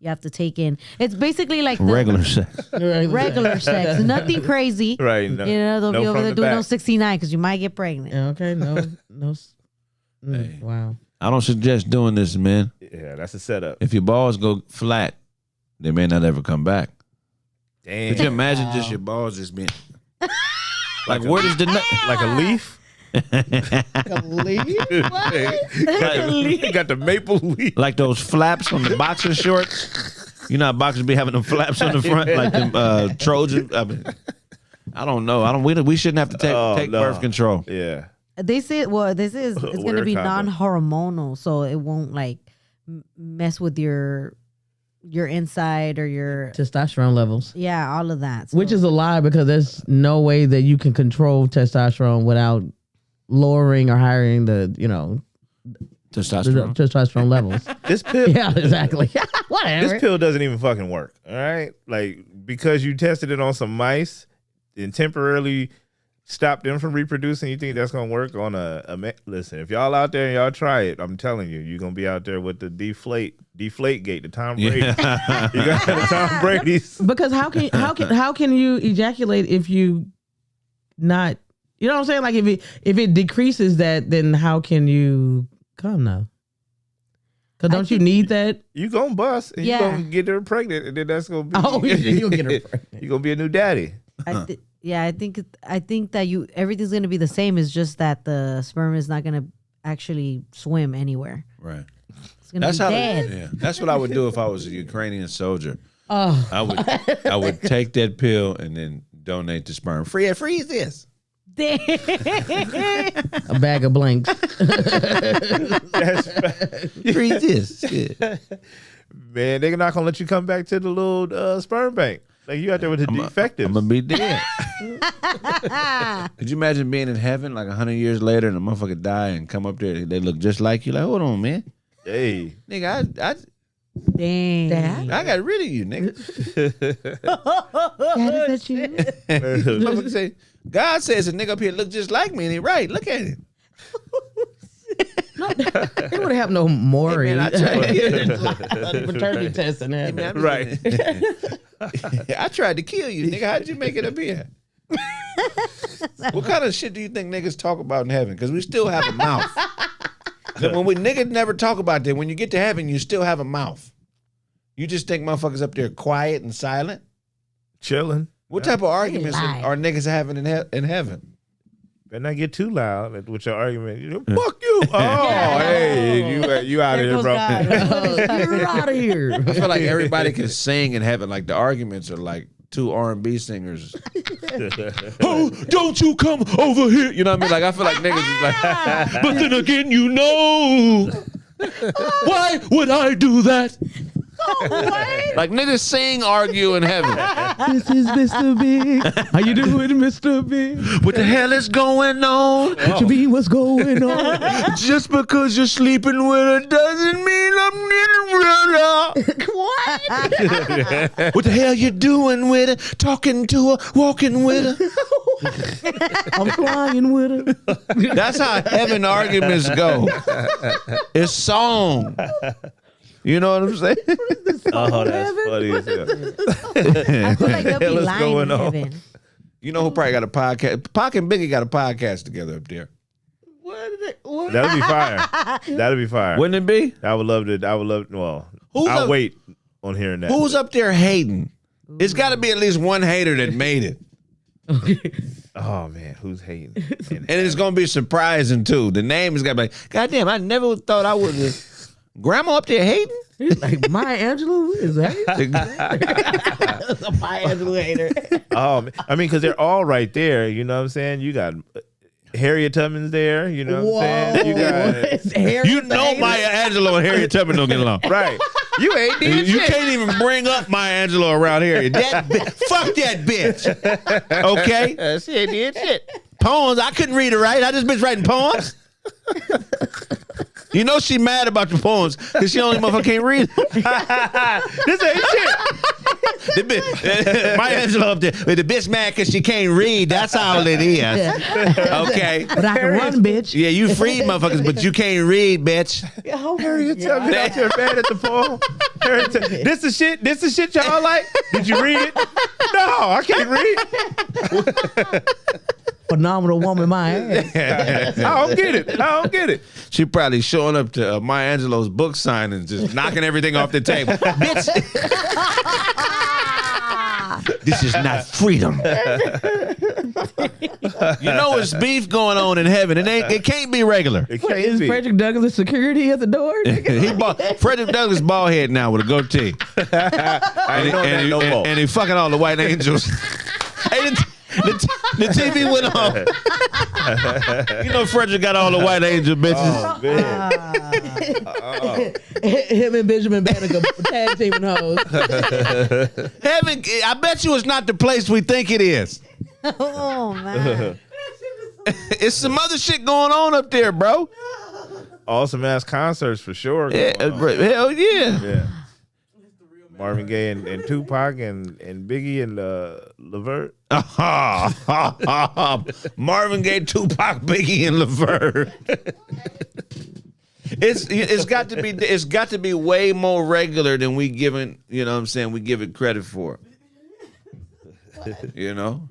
you have to take in. It's basically like the Regular sex. regular sex, nothing crazy. right. No, Don't no be over from there the doing no back. 69 because you might get pregnant. Yeah, okay. No. Hey. Wow. I don't suggest doing this, man. Yeah, that's a setup. If your balls go flat, they may not ever come back. Damn, Could you imagine just your balls just being like where does the nut? like a leaf. Like, Got the maple leaf. like those flaps on the boxer shorts. You know how boxers be having them flaps on the front, like them Trojan. I don't know. We shouldn't have to take no. birth control. Yeah. This is it's going to Wear be a condom. non-hormonal, so it won't like mess with your inside or your Testosterone levels. all of that. Which So- is a lie because there's no way that you can control testosterone without lowering or hiring the Testosterone. testosterone levels. This pill. Yeah, exactly. Whatever. This pill doesn't even fucking work. All right, like because you tested it on some mice and temporarily stopped them from reproducing. You think that's gonna work on listen? If y'all out there and y'all try it, I'm telling you, you're gonna be out there with the deflate gate, the Tom Brady. You got the Tom Brady's. Because how can you ejaculate if you not? You know what I'm saying? Like if it decreases that, then how can you come now? Because don't you need that? You gonna bust and Yeah. you gonna get her pregnant, and then that's gonna be. Oh, you'll get her pregnant. You gonna be a new daddy. I think that everything's going to be the same. It's just that the sperm is not going to actually swim anywhere. Right. It's going to be dead. Yeah. That's what I would do if I was a Ukrainian soldier. Oh, I would take that pill and then donate the sperm. Freeze this. a bag of blanks. Freeze this. Yeah. Man, they're not gonna let you come back to the little sperm bank. Like you out there with the defectives. I'm gonna be dead. Could you imagine being in heaven like 100 years later and the motherfucker die and come up there? They look just like you. Like, hold on, man. Hey, Nigga, Dang. Dad? I got rid of you, nigga. Dad, is that you? Motherfucker say, God says a nigga up here look just like me, and he right. Look at him. They would have no more. Hey, man, I tried. Paternity test and that. Man, I'm Right. I tried to kill you, nigga. How'd you make it up here? What kind of shit do you think niggas talk about in heaven? Because we still have a mouth. When we niggas never talk about that. When you get to heaven, you still have a mouth. You just think motherfuckers up there quiet and silent. chilling. What type of arguments lie. are niggas having in heaven? Better not get too loud with your argument. You know, fuck you. Oh, hey, you out of here, bro. You're out of here. I feel like everybody can sing in heaven. Like the arguments are like two R&B singers. Oh, don't you come over here. You know what I mean? Like I feel like niggas is like, but then again, you know. Why would I do that? Like niggas sing, argue in heaven. This is Mr. Big. How you doing, Mr. Big? What the hell is going on? What you mean? What's going on? Just because you're sleeping with her doesn't mean I'm getting rid of. What? What the hell you doing with her? Talking to her, walking with her. I'm flying with her. That's how heaven arguments go. It's song. You know what I'm saying? Oh, that's funny as hell. I feel like they'll be Hell is lying going in on? heaven. You know who probably got a podcast? Pac and Biggie got a podcast together up there. What? That'll be fire. That'll be fire. Wouldn't it be? I would love to. Well, Who's I'll up- wait on hearing that. Who's up there hating? It's got to be at least one hater that made it. Oh man, who's hating? And it's going to be surprising too. The name is going to be like, God damn, I never thought I would have. Grandma up there hating? He's like, Maya Angelou is that? A Maya Angelou hater. Oh, man. I mean, because they're all right there. You know what I'm saying? You got Harriet Tubman's there. You know what I'm saying? You got You know Maya Angelou and Harriet Tubman don't get along. right. You ain't did You shit. can't even bring up Maya Angelou around here. Fuck that bitch. Okay? She ain't did shit. Poems, I couldn't read it right. I just bitch writing poems. You know she mad about the poems because she only motherfucker can't read. This ain't shit. The bitch, Maya Angelou up there. The bitch mad because she can't read. That's all it is. Okay. But I can run, bitch. Yeah, you free motherfuckers, but you can't read, bitch. Harriet Tubman out there mad at the poem. This the shit. This the shit y'all like. Did you read it? No, I can't read. Phenomenal woman, Maya. I don't get it. I don't get it. She probably showing up to Maya Angelou's book signings, just knocking everything off the table. Bitch, this is not freedom. You know it's beef going on in heaven. It can't be regular. It What, can't is be. Frederick Douglass security at the door? Frederick Douglass bald head now with a goatee. I ain't know that no more. And he fucking all the white angels. Hey, the TV went off. You know Frederick got all the white angel bitches. Oh, man. Him and Benjamin Banneker tag teaming hoes. Heaven, I bet you it's not the place we think it is. Oh man. It's some other shit going on up there, bro. Awesome ass concerts for sure. Yeah, hell yeah. Yeah. Marvin Gaye and Tupac and Biggie and Levert. Marvin Gaye, Tupac, Biggie, and Levert. It's got to be way more regular than we given, you know what I'm saying, we give it credit for. You know?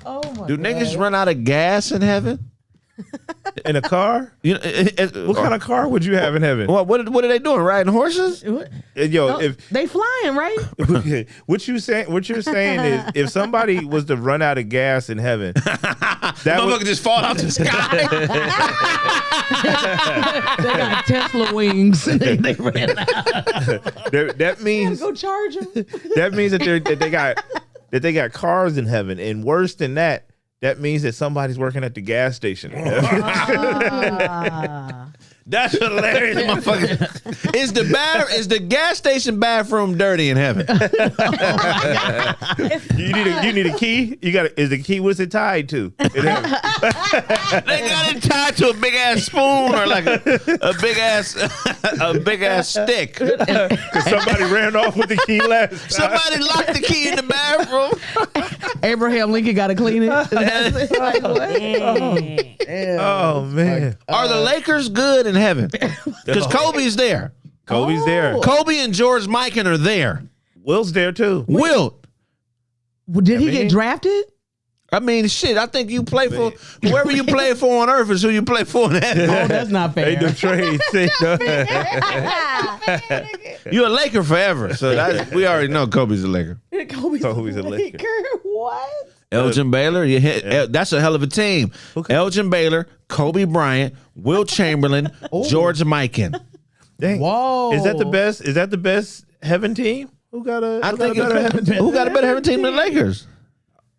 Oh my Do niggas run out of gas in heaven? In a car? You know, What kind of car would you have in heaven? what are they doing? Riding horses? Yo, No, they flying, right? what you're saying is if somebody was to run out of gas in heaven, that Motherfucker would just fall out the sky. They got Tesla wings. They ran out. that means Go charge them. that means that they got cars in heaven, and worse than that, that means that somebody's working at the gas station. That's hilarious, motherfucker. Is the gas station bathroom dirty in heaven? You need a key. Is the key? What's it tied to? They got it tied to a big ass spoon or like a big ass stick. Because somebody ran off with the key last time. Somebody locked the key in the bathroom. Abraham Lincoln got to clean it. Like, what? Dang. Oh man, Are the Lakers good in heaven? Because Kobe's there. Kobe's there. Kobe and George Mikan are there. Will's there too. Wilt. Well, did he man. get drafted? I mean, shit. I think you play for whoever you play for on earth is who you play for in heaven. Oh, that's not fair. They do trades. You're a Laker forever, so we already know Kobe's a Laker. Kobe's a Laker. What? Elgin Baylor, that's a hell of a team. Elgin Baylor, Kobe Bryant, Wilt Chamberlain, George Mikan. Dang. Whoa. Is that the best? Is that the best heaven team? Who got a better heaven team? Who got a better heaven team than the Lakers?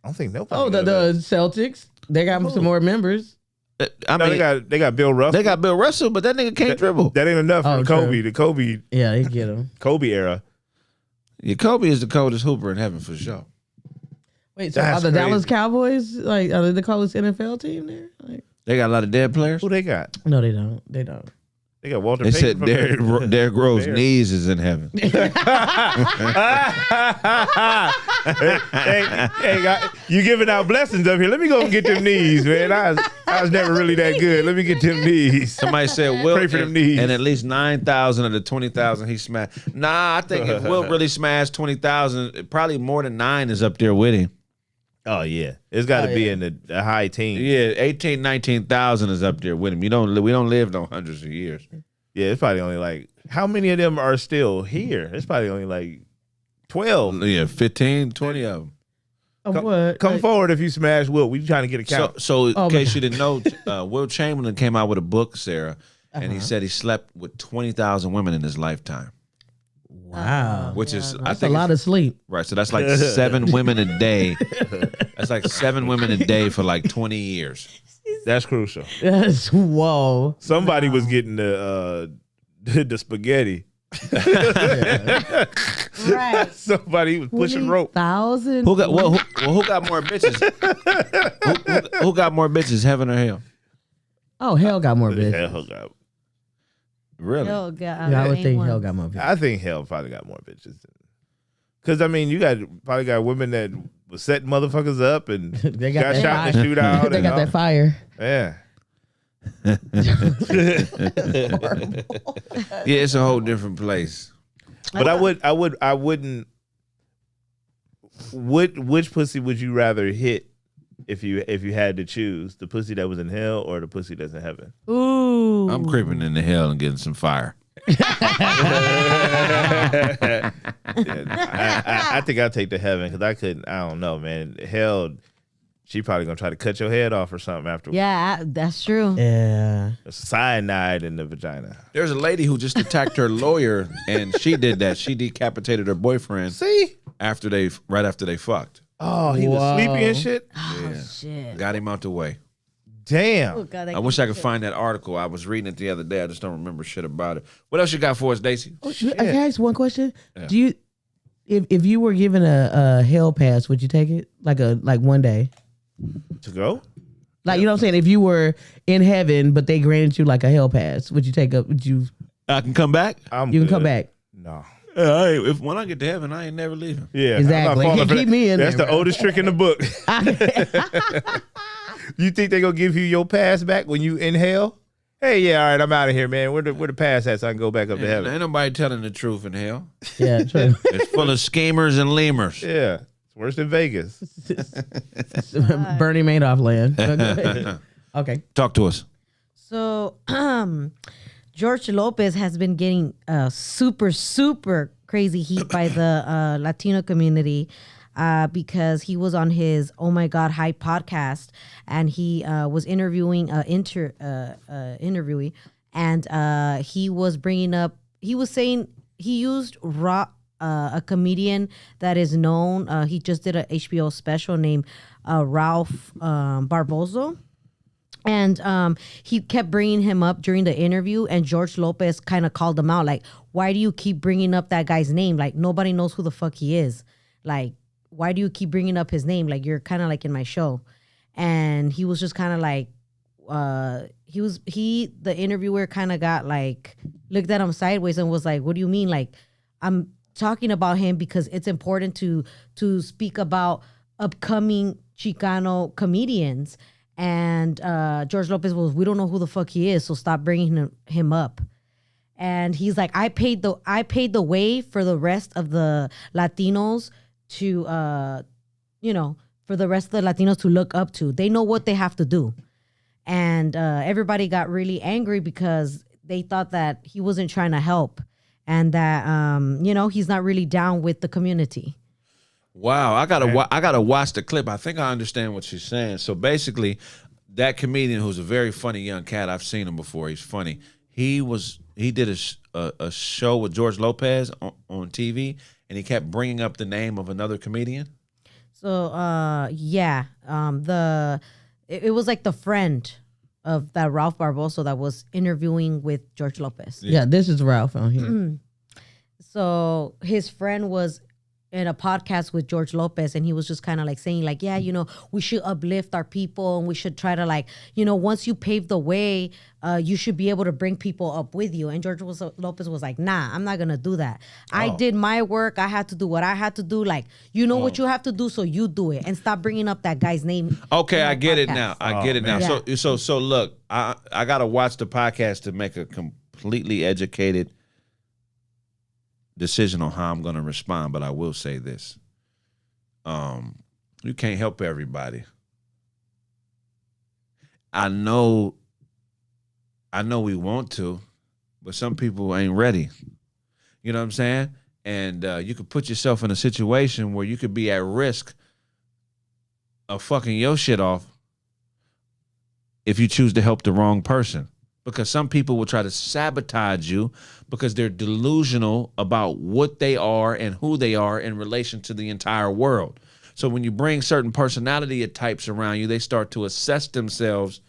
I don't think nobody. Oh, the Celtics. They got some more members. I mean, they got Bill Russell. they got Bill Russell, but that nigga can't dribble. That ain't enough for Oh, Kobe. true. The Kobe Yeah, they get them. Kobe era. Yeah, Kobe is the coldest hooper in heaven for sure. Wait, so That's are the crazy. Dallas Cowboys like are they the coldest NFL team there? Like, They got a lot of dead players. Who they got? no, they don't. They don't. They got Walter They Payton said from Derrick Rose Bears. knees is in heaven. hey, you giving out blessings up here. Let me go and get them knees, man. I was never really that good. Let me get them knees. Somebody said Wilt Pray for them knees. and at least 9,000 of the 20,000 he smashed. Nah, I think if Wilt really smashed 20,000, probably more than 9 is up there with him. Oh yeah, it's got to be in the high teens. Yeah, 18, 19,000 is up there with him. We don't live no hundreds of years. Yeah, it's probably only like how many of them are still here? It's probably only like 12. Yeah, 15, 20 of them. What? Come Like, forward if you smash Wilt. We trying to get a count. So in Oh, case my you didn't know, Wilt Chamberlain came out with a book, Sarah, and he said he slept with 20,000 women in his lifetime, wow. which is I That's a think lot of sleep. right. So that's like 7 women a day. That's like 7 women a day for like 20 years. That's crucial. That's whoa. Somebody was getting the spaghetti. Right. Somebody was pushing rope. 1,000. Who got who got more bitches? who got more bitches, heaven or hell? Oh, hell got more bitches. Hell got. Really? Hell, God, Yeah, I would ain't think one. hell got more bitches. I think hell probably got more bitches. Because I mean, you probably got women that was setting motherfuckers up and They got that shot in fire. the shootout. They and got all. that fire. Yeah. Yeah, it's a whole different place. But I wouldn't. Which pussy would you rather hit if you had to choose? The pussy that was in hell or the pussy that's in heaven? Ooh. I'm creeping into hell and getting some fire. I think I'd take the heaven because I couldn't. I don't know, man. Hell, she probably gonna try to cut your head off or something after. Yeah, that's true. Yeah. Cyanide in the vagina. There's a lady who just attacked her lawyer, and she did that. She decapitated her boyfriend See? right after they fucked. Oh, he was Whoa. sleepy and shit. Oh, shit. Got him out the way. Damn. Oh, God, I wish I could find that article. I was reading it the other day. I just don't remember shit about it. What else you got for us, Daisy? Can I ask one question? Yeah. Do you, if you were given a hell pass, would you take it? Like one day? To go? Like, you know what I'm saying? If you were in heaven, but they granted you like a hell pass, would you take up? Would you? I can come back? You can come good. back. No. When I get to heaven, I ain't never leaving. Yeah, Exactly. I'm not falling for Keep that. me in That's there, the bro. oldest trick in the book. You think they gonna give you your pass back when you in hell? Hey, yeah, all right, I'm out of here, man. Where the pass at so I can go back up to heaven? Ain't nobody telling the truth in hell. Yeah, true. It's full of schemers and lemurs. Yeah, it's worse than Vegas. Bernie Madoff land. Okay. Talk to us. So, George Lopez has been getting super, super crazy heat by the Latino community because he was on his Oh My God Hype podcast and he was interviewing interviewee, and he was bringing up. He was saying he used a comedian that is known. He just did a HBO special named Ralph Barbozo. And he kept bringing him up during the interview, and George Lopez kind of called him out, like, why do you keep bringing up that guy's name? Like, nobody knows who the fuck he is. Like, why do you keep bringing up his name? Like, you're kind of like in my show. And he was just kind of like, the interviewer kind of got like, looked at him sideways and was like, what do you mean? Like, I'm talking about him because it's important to speak about upcoming Chicano comedians. And George Lopez was, we don't know who the fuck he is, so stop bringing him up. And he's like, I paid the way for the rest of the Latinos to, for the rest of the Latinos to look up to. They know what they have to do. And everybody got really angry because they thought that he wasn't trying to help and that, he's not really down with the community. Wow, I gotta watch the clip. I think I understand what she's saying. So basically, that comedian who's a very funny young cat, I've seen him before. He's funny. He did a show with George Lopez on TV, and he kept bringing up the name of another comedian. So it was like the friend of that Ralph Barboso that was interviewing with George Lopez. Yeah, this is Ralph on here. So his friend was in a podcast with George Lopez, and he was just kind of like saying like, yeah, we should uplift our people, and we should try to like, once you pave the way, you should be able to bring people up with you. And George Lopez was like, nah, I'm not gonna do that. I did my work. I had to do what I had to do. Like, what you have to do, so you do it, and stop bringing up that guy's name. Okay, I get it now. I get it now. Yeah. So look, I gotta watch the podcast to make a completely educated decision on how I'm going to respond, but I will say this. You can't help everybody. I know we want to, but some people ain't ready. You know what I'm saying? And you could put yourself in a situation where you could be at risk of fucking your shit off if you choose to help the wrong person. Because some people will try to sabotage you because they're delusional about what they are and who they are in relation to the entire world. So when you bring certain personality types around you, they start to assess themselves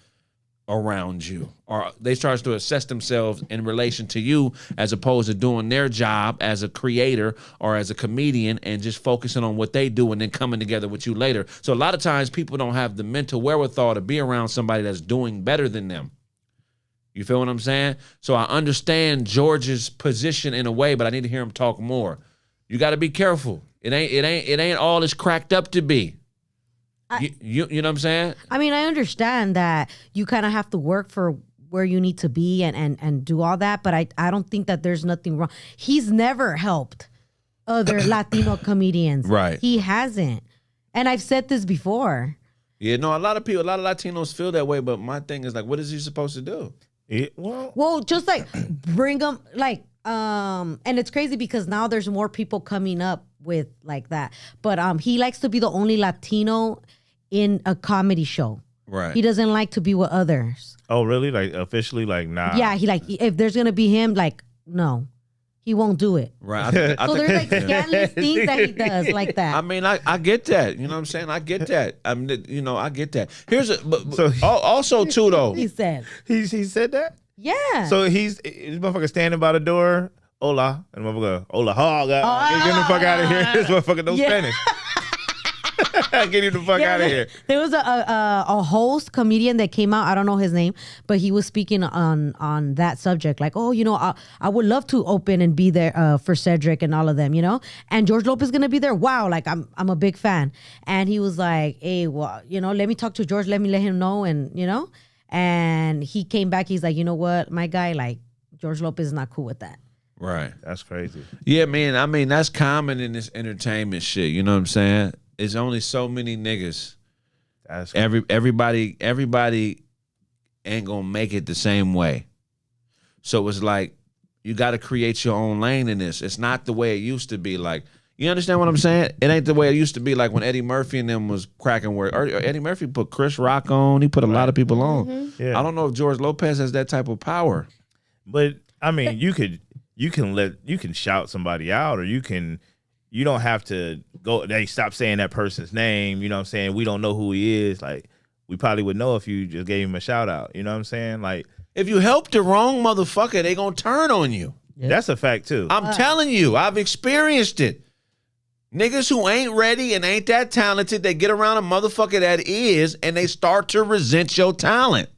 around you, or they start to assess themselves in relation to you, as opposed to doing their job as a creator or as a comedian and just focusing on what they do and then coming together with you later. So a lot of times people don't have the mental wherewithal to be around somebody that's doing better than them. You feel what I'm saying? So I understand George's position in a way, but I need to hear him talk more. You got to be careful. It ain't all it's cracked up to be. You know what I'm saying? I mean, I understand that you kind of have to work for where you need to be and do all that, but I don't think that there's nothing wrong. He's never helped other Latino comedians. Right. He hasn't. And I've said this before. Yeah, no, a lot of Latinos feel that way, but my thing is like, what is he supposed to do? Well, just like bring them like, and it's crazy because now there's more people coming up with like that. But he likes to be the only Latino in a comedy show. Right. He doesn't like to be with others. Oh, really? Like officially, like nah. Yeah, he like if there's gonna be him, like no, he won't do it. Right. So there's like scandalous things that he does like that. I mean, I get that. You know what I'm saying? I get that. I mean, I get that. Here's So also too though. He said. He said that? Yeah. So this motherfucker standing by the door. Hola. And the motherfucker, hola, get the fuck out of here. This motherfucker knows Spanish. Get him the fuck out of here. There was a host comedian that came out. I don't know his name, but he was speaking on that subject. Like, I would love to open and be there for Cedric and all of them, And George Lopez is gonna be there. Wow, like I'm a big fan. And he was like, hey, well, let me talk to George. Let him know, and And he came back. He's like, you know what, my guy, like George Lopez is not cool with that. Right. That's crazy. Yeah, man. I mean, that's common in this entertainment shit. You know what I'm saying? It's only so many niggas. That's everybody ain't gonna make it the same way. So it's like you got to create your own lane in this. It's not the way it used to be. Like, you understand what I'm saying? It ain't the way it used to be. Like when Eddie Murphy and them was cracking where Eddie Murphy put Chris Rock on. He put a lot of people on. Mm-hmm. Yeah. I don't know if George Lopez has that type of power. But I mean, you can shout somebody out, or you don't have to go, they stop saying that person's name. You know what I'm saying? We don't know who he is. Like, we probably would know if you just gave him a shout out. You know what I'm saying? Like, if you help the wrong motherfucker, they gonna turn on you. Yep. That's a fact too. I'm telling you, I've experienced it. Niggas who ain't ready and ain't that talented, they get around a motherfucker that is, and they start to resent your talent.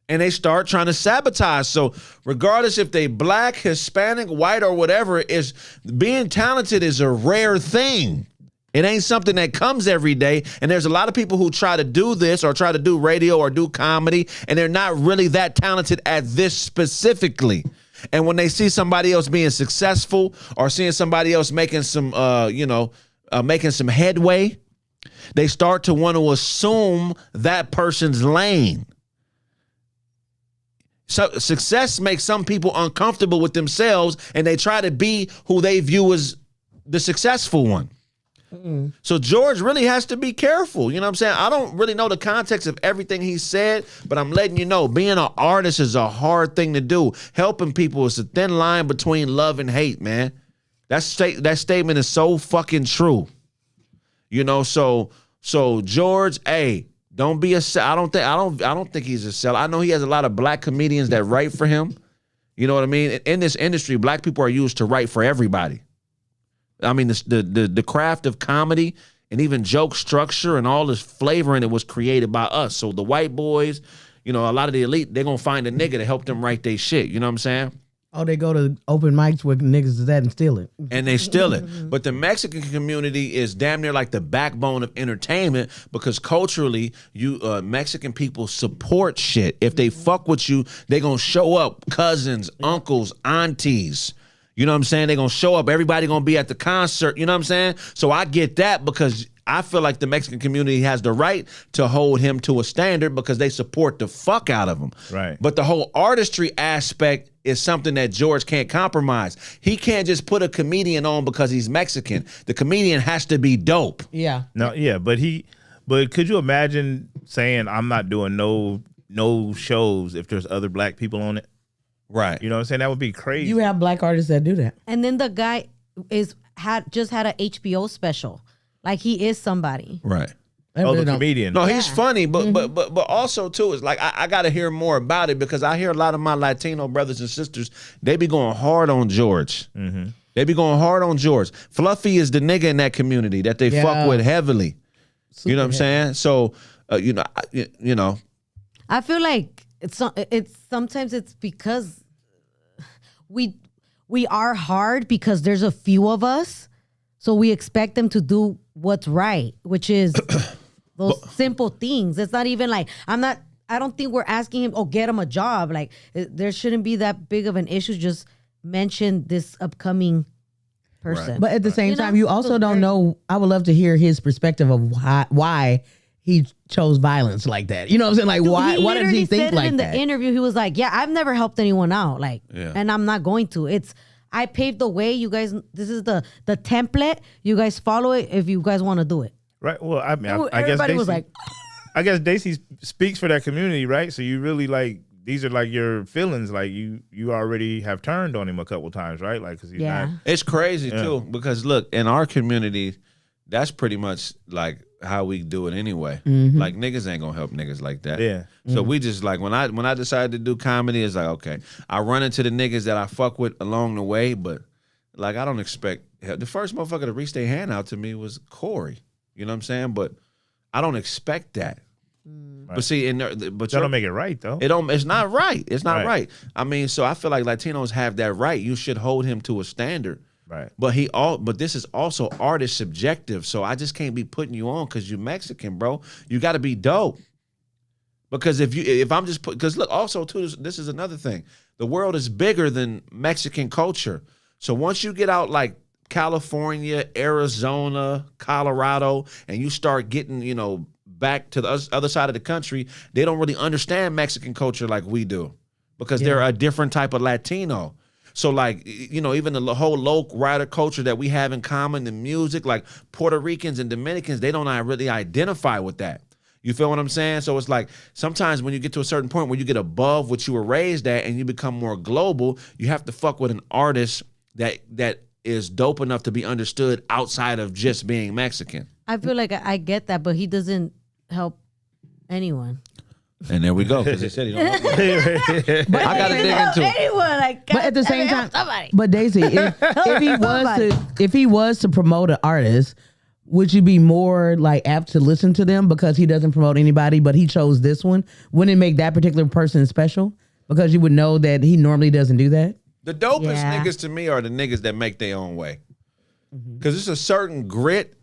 And they start trying to sabotage. So regardless if they black, Hispanic, white, or whatever, is being talented is a rare thing. It ain't something that comes every day. And there's a lot of people who try to do this or try to do radio or do comedy, and they're not really that talented at this specifically. And when they see somebody else being successful or seeing somebody else making some, making some headway, they start to want to assume that person's lane. So success makes some people uncomfortable with themselves, and they try to be who they view as the successful one. Mm-mm. So George really has to be careful. You know what I'm saying? I don't really know the context of everything he said, but I'm letting you know, being an artist is a hard thing to do. Helping people is a thin line between love and hate, man. That statement is so fucking true. So George, hey, don't be a. I don't think he's a seller. I know he has a lot of black comedians that write for him. You know what I mean? In this industry, black people are used to write for everybody. I mean, the craft of comedy and even joke structure and all this flavor in it was created by us. So the white boys, you know, a lot of the elite, they're going to find a nigga to help them write their shit. You know what I'm saying? Oh, they go to open mics where niggas is at and steal it. And they steal it. But the Mexican community is damn near like the backbone of entertainment because culturally, Mexican people support shit. If they fuck with you, they gonna show up. Cousins, uncles, aunties. You know what I'm saying? They gonna show up. Everybody gonna be at the concert. You know what I'm saying? So I get that because I feel like the Mexican community has the right to hold him to a standard because they support the fuck out of him. Right. But the whole artistry aspect is something that George can't compromise. He can't just put a comedian on because he's Mexican. The comedian has to be dope. Yeah. No, yeah, but could you imagine saying I'm not doing no shows if there's other black people on it? Right. You know what I'm saying? That would be crazy. You have black artists that do that. And then the guy just had a HBO special. Like he is somebody. Right. Oh, the comedian. No, he's funny, but also too is like I got to hear more about it because I hear a lot of my Latino brothers and sisters, they be going hard on George. Mm-hmm. They be going hard on George. Fluffy is the nigga in that community that they fuck with heavily. You know what I'm saying? So you know. I feel like it's sometimes it's because we are hard because there's a few of us, so we expect them to do what's right, which is those simple things. It's not even like I don't think we're asking him, get him a job. Like there shouldn't be that big of an issue. Just mention this upcoming person. But at the same time, you also don't know. I would love to hear his perspective of why he chose violence like that. You know what I'm saying? Like, why does he think like that? In the interview, he was like, yeah, I've never helped anyone out. Like, and I'm not going to. I paved the way. You guys, this is the template. You guys follow it if you guys want to do it. Right. Well, I mean, I guess everybody was like, I guess Daisy speaks for that community, right? So you really like, these are like your feelings. Like you already have turned on him a couple times, right? Like, cause he's not. It's crazy too, because look, in our community, that's pretty much like how we do it anyway. Like niggas ain't gonna help niggas like that. Yeah. So we just like when I decided to do comedy, it's like, okay, I run into the niggas that I fuck with along the way, but like I don't expect help. The first motherfucker to reach their hand out to me was Corey. You know what I'm saying? But I don't expect that. Right. But see, that don't make it right though. It's not right. It's not Right. right. I mean, so I feel like Latinos have that right. You should hold him to a standard. Right. But this is also artist subjective. So I just can't be putting you on because you're Mexican, bro. You got to be dope. Because if I'm just because look, also too, this is another thing. The world is bigger than Mexican culture. So once you get out like California, Arizona, Colorado, and you start getting, back to the other side of the country, they don't really understand Mexican culture like we do because they're a different type of Latino. So like, even the whole local writer culture that we have in common, the music, like Puerto Ricans and Dominicans, they don't really identify with that. You feel what I'm saying? So it's like sometimes when you get to a certain point where you get above what you were raised at and you become more global, you have to fuck with an artist that is dope enough to be understood outside of just being Mexican. I feel like I get that, but he doesn't help anyone. And there we go, because he said he don't help me. But I got to dig into it. Anyone, like, But at the same time, somebody. but Daisy, if he was to promote an artist, would you be more like apt to listen to them because he doesn't promote anybody, but he chose this one? Wouldn't it make that particular person special because you would know that he normally doesn't do that? The dopest niggas to me are the niggas that make their own way. Because it's a certain grit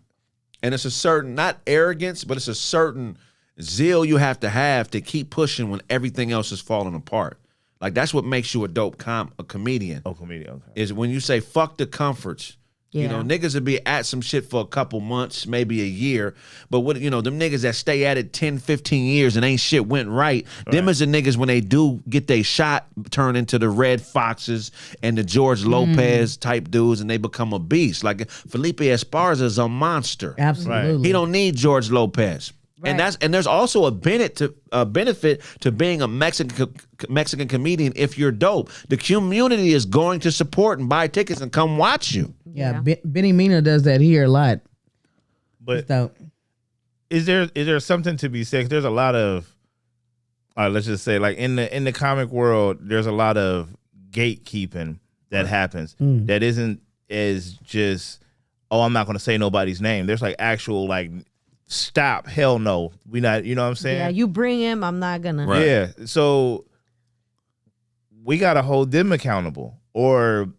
and it's a certain, not arrogance, but it's a certain zeal you have to keep pushing when everything else is falling apart. Like that's what makes you a dope a comedian. Oh, comedian. Okay. Is when you say fuck the comforts. Yeah. Niggas would be at some shit for a couple months, maybe a year. But them niggas that stay at it 10, 15 years and ain't shit went right. Them is the niggas when they do get they shot turn into the Red Foxes and the George Lopez type dudes and they become a beast. Like Felipe Esparza is a monster. Absolutely. He don't need George Lopez. Right. And there's also a benefit to being a Mexican comedian if you're dope. The community is going to support and buy tickets and come watch you. Yeah. Benny Mina does that here a lot. But So, is there something to be said? There's a lot of, let's just say, like in the comic world, there's a lot of gatekeeping that happens that isn't as just, oh, I'm not going to say nobody's name. There's like actual like, stop, hell no, we not, you know what I'm saying? Yeah, you bring him, I'm not gonna. Right. Yeah, so we got to hold them accountable, or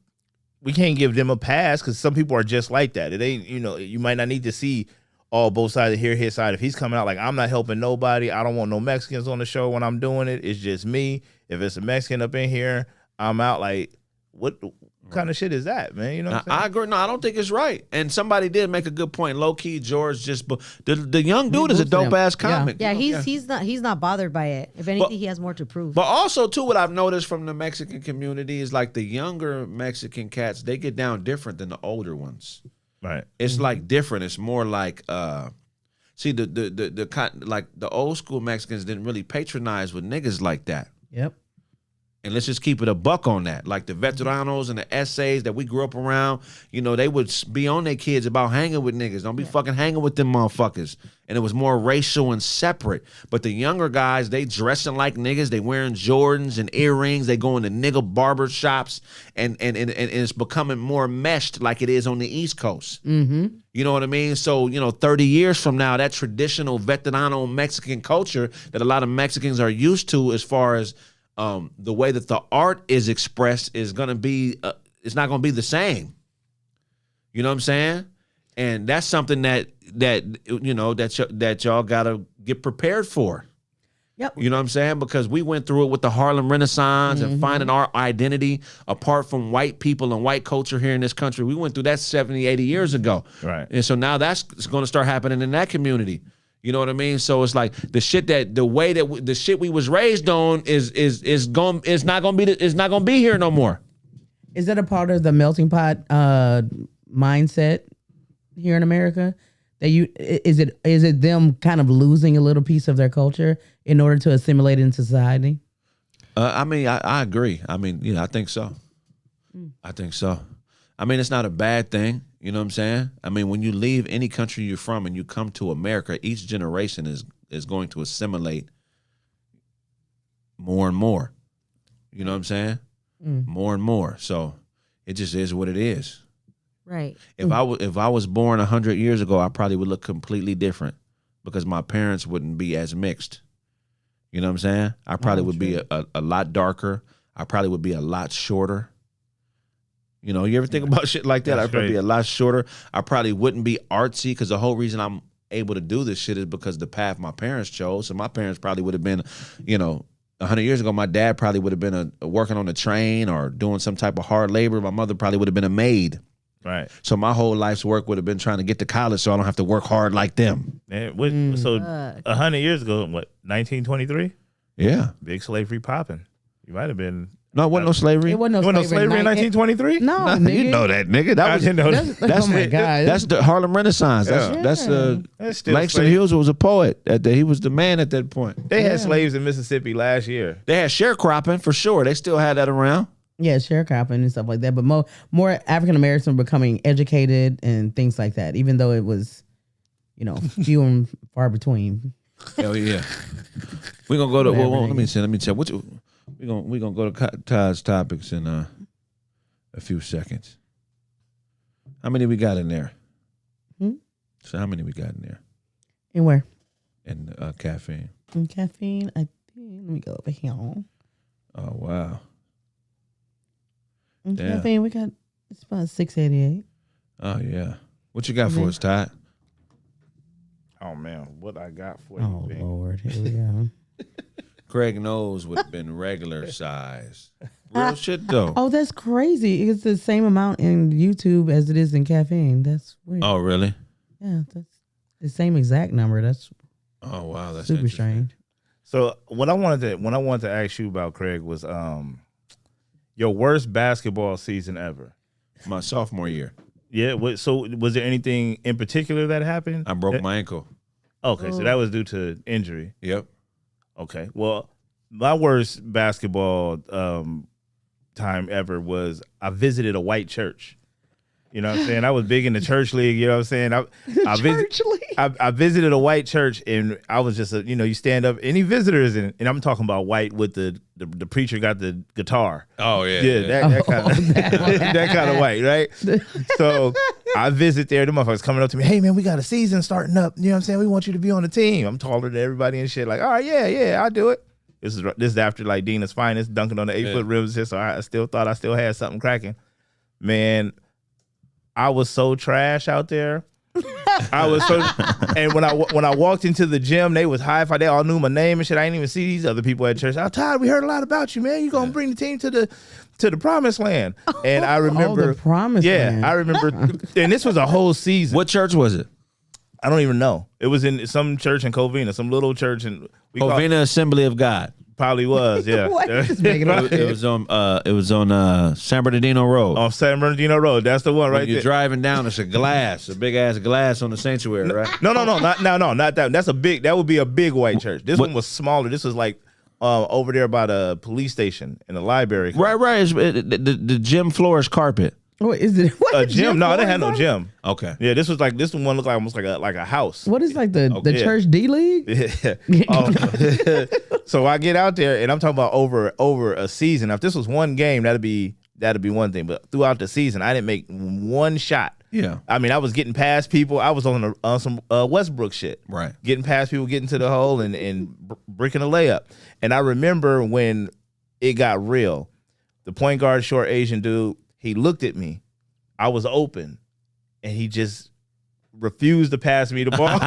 we can't give them a pass because some people are just like that. It ain't, you might not need to see all both sides of his side. If he's coming out like, I'm not helping nobody, I don't want no Mexicans on the show when I'm doing it, it's just me. If it's a Mexican up in here, I'm out. Like, what kind of shit is that, man? You know what I'm saying? I agree. No, I don't think it's right. And somebody did make a good point. Low key, George the young dude is a dope ass comic. Yeah, he's not bothered by it. If anything, he has more to prove. But also too, what I've noticed from the Mexican community is like the younger Mexican cats, they get down different than the older ones. Right. It's like different. It's more like see like the old school Mexicans didn't really patronize with niggas like that. Yep. And let's just keep it a buck on that. Like the veteranos and the essays that we grew up around, they would be on their kids about hanging with niggas. Don't be fucking hanging with them motherfuckers. And it was more racial and separate. But the younger guys, they dressing like niggas. They wearing Jordans and earrings. They going to nigga barber shops. And it's becoming more meshed like it is on the East Coast. Mm-hmm. You know what I mean? So, 30 years from now, that traditional veterano Mexican culture that a lot of Mexicans are used to as far as the way that the art is expressed is gonna be, it's not gonna be the same. You know what I'm saying? And that's something that y'all gotta get prepared for. Yep. You know what I'm saying? Because we went through it with the Harlem Renaissance and finding our identity apart from white people and white culture here in this country. We went through that 70, 80 years ago. Right. And so now that's going to start happening in that community. You know what I mean? So it's like the shit we was raised on is not gonna be here no more. Is that a part of the melting pot mindset here in America? That is it them kind of losing a little piece of their culture in order to assimilate into society? I agree. I think so. I think so. It's not a bad thing. You know what I'm saying? When you leave any country you're from and you come to America, each generation is going to assimilate more and more. You know what I'm saying? More and more. So it just is what it is. Right. If I was born 100 years ago, I probably would look completely different because my parents wouldn't be as mixed. You know what I'm saying? I probably would be a lot darker. I probably would be a lot shorter. You ever think about shit like that? I'd probably be a lot shorter. I probably wouldn't be artsy because the whole reason I'm able to do this shit is because the path my parents chose. So my parents probably would have been, 100 years ago, my dad probably would have been working on a train or doing some type of hard labor. My mother probably would have been a maid. Right. So my whole life's work would have been trying to get to college so I don't have to work hard like them. So 100 years ago, what, 1923? Yeah. Big slavery popping. You might have been. No, it wasn't no slavery. It wasn't no slavery in 1923? No, Nah, nigga. you know that, nigga. I didn't know that. That's oh my God. That's the Harlem Renaissance. That's still Langston slave. Hughes was a poet. He was the man at that point. They had slaves in Mississippi last year. They had sharecropping for sure. They still had that around. Yeah, sharecropping and stuff like that. But more African Americans were becoming educated and things like that, even though it was, few and far between. Hell yeah. We're gonna go to let me check. We're gonna go to Todd's topics in a few seconds. How many we got in there? So how many we got in there? And where? And caffeine. And caffeine, I think. Let me go over here. Oh wow. And Damn. caffeine, it's about 688. Oh yeah. What you got for us, Todd? Oh man, what I got for you? Oh Big. Lord, here we go. Craig knows would have been regular size. Real shit though. Oh, that's crazy. It's the same amount in YouTube as it is in caffeine. That's weird. Oh really? Yeah, that's the same exact number. That's Oh wow, that's super interesting. strange. So when I wanted to ask you about, Craig, was your worst basketball season ever. My sophomore year. Yeah. So was there anything in particular that happened? I broke my ankle. Okay, so that was due to injury. Yep. Okay. Well, my worst basketball time ever was I visited a white church. You know what I'm saying? I was big in the church league. You know what I'm saying? Church league. I visited a white church, and I was just, you stand up, any visitors, and I'm talking about white with the preacher got the guitar. Oh, yeah. That kind of that kind of white, right? So I visit there. The motherfuckers coming up to me, hey, man, we got a season starting up. You know what I'm saying? We want you to be on the team. I'm taller than everybody and shit. Like, all right, yeah, I'll do it. This is after, like, Dina's finest, dunking on the 8-foot rims. So I still thought I still had something cracking. Man, I was so trash out there. I was so, and when I walked into the gym, they was high five. They all knew my name and shit. I didn't even see these other people at church. Oh, Todd, we heard a lot about you, man. You gonna bring the team to the promised land? And I remember, the promised land. I remember, and this was a whole season. What church was it? I don't even know. It was in some church in Covina, some little church in Covina Assembly of God. Probably was, yeah. Just make it up. It was on San Bernardino Road. On San Bernardino Road, that's the one right When you're there. driving down, it's a big ass glass on the sanctuary, right? No, not that. That would be a big white church. This one was smaller. This was like over there by the police station and the library. Right. The gym floor is carpet. What is it? What A gym? No, they had no gym. Okay. Yeah, this one looked like almost like a house. What is like the Yeah. church D League? Yeah. Oh. So I get out there and I'm talking about over a season. Now, if this was one game, that'd be one thing. But throughout the season, I didn't make one shot. Yeah. I mean, I was getting past people. I was on some Westbrook shit. Right. Getting past people, getting to the hole and breaking a layup. And I remember when it got real, the point guard, short Asian dude, he looked at me. I was open, and he just refused to pass me the ball. And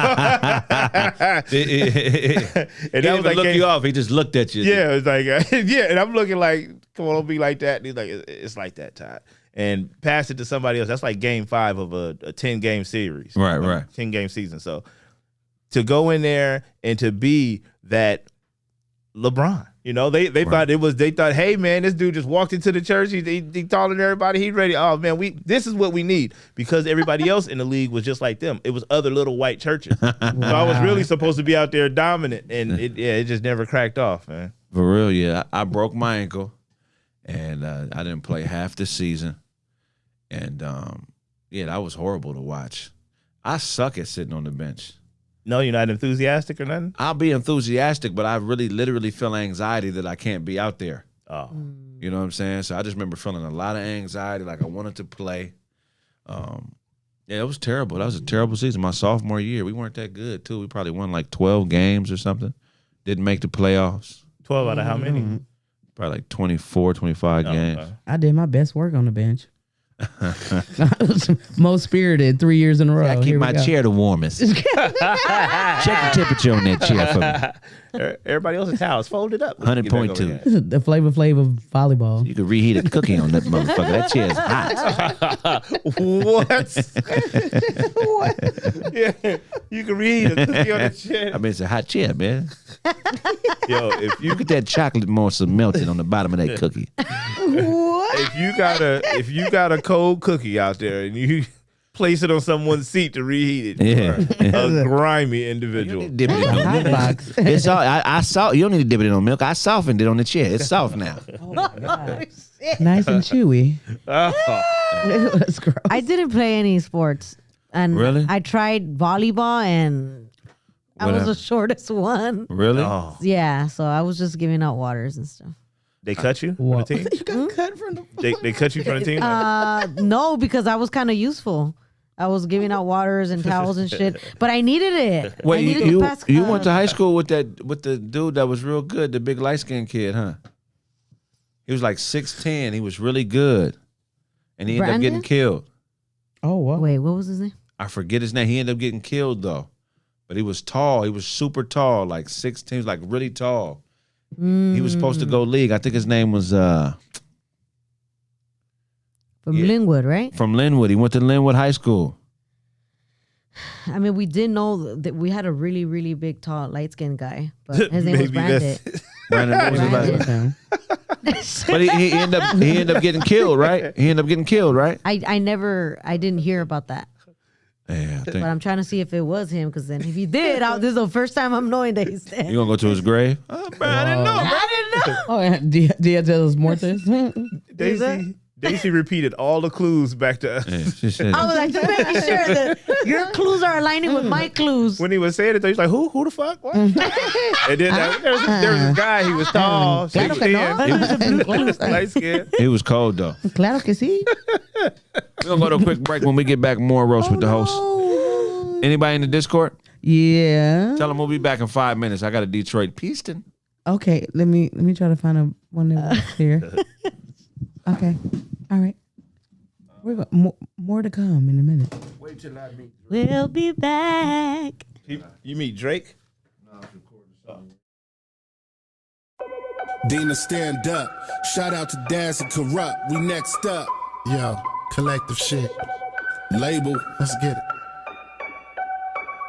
that was like, look you off. He just looked at you. yeah, it was like, yeah. And I'm looking like, come on, don't be like that. And he's like, it's like that, Todd. And pass it to somebody else. That's like game 5 of a 10-game series. Right, right. 10-game season. So to go in there and to be that LeBron. They thought, hey man, this dude just walked into the church. He taller than everybody. He's ready. Oh man, this is what we need, because everybody else in the league was just like them. It was other little white churches. So I was really supposed to be out there dominant, and it just never cracked off, man. For real, yeah. I broke my ankle, and I didn't play half the season, and that was horrible to watch. I suck at sitting on the bench. No, you're not enthusiastic or nothing? I'll be enthusiastic, but I really literally feel anxiety that I can't be out there. Oh. You know what I'm saying? So I just remember feeling a lot of anxiety, like I wanted to play. It was terrible. That was a terrible season. My sophomore year, we weren't that good, too. We probably won like 12 games or something. Didn't make the playoffs. 12 out of how many? Probably like 24, 25 games. Okay. I did my best work on the bench. Most spirited 3 years in a row. I keep my chair the warmest. Check the temperature on that chair for me. Everybody else's towels folded up. 100.2. The flavor of volleyball. You can reheat a cookie on that motherfucker. That chair is hot. What? Yeah, you can read a cookie on the chair. I mean, it's a hot chair, man. Yo, if you Look at that chocolate morsel melted on the bottom of that cookie. What? if you got a cold cookie out there and you place it on someone's seat to reheat it, Yeah. a grimy individual. Dip it in no Hot milk. box. It's all, I saw. You don't need to dip it in no milk. I softened it on the chair. It's soft now. Nice and chewy. Oh. That's gross. I didn't play any sports, and Really? I tried volleyball, and I What was the happened? shortest one. Really? Oh. Yeah, so I was just giving out waters and stuff. They cut you Whoa. from the team? You got cut from the. They cut you from the team? No, because I was kind of useful. I was giving out waters and towels and shit, but I needed it. I Wait, needed you to pass, went to high school with the dude that was real good, the big light skinned kid, huh? He was like 6'10". He was really good, and he ended up getting Brandyn? killed. Oh, wow. Wait, what was his name? I forget his name. He ended up getting killed though, but he was tall. He was super tall, like 6'10". He was like really tall. He was supposed to go league. I think his name was From Yeah. Linwood, right? from Linwood. He went to Linwood High School. I mean, we did know that we had a really, really big, tall, light-skinned guy, but his name was Maybe Brandon. Brandon, what was his last name? But he ended up getting killed, right? He ended up getting killed, right? I didn't hear about that. Yeah, I But think. I'm trying to see if it was him, because then if he did, this is the first time I'm knowing that he's dead. You gonna go to his grave? Oh, man, I didn't know. Oh, yeah. Dia de los Muertos. Daisy repeated all the clues back to us. Yeah, she said, I was like, just making sure that your clues are aligning with my clues. When he was saying it, he's like, "Who the fuck?" What? And then there was a guy. He was tall, Claro que no. 6'10", light skin. it was cold though. Claro que sí. We're gonna go to a quick break. When we get back, more roast with the host. Anybody in the Discord? Yeah. Tell them we'll be back in 5 minutes. I got a Detroit Piston. Okay, let me try to find one that was here. Okay, all right. We're more to come in a minute. Wait till I meet. We'll be back. You meet Drake? Dina, stand up. Shout out to Daz and Corrupt. We next up. Yo, collective shit. Label. Let's get it.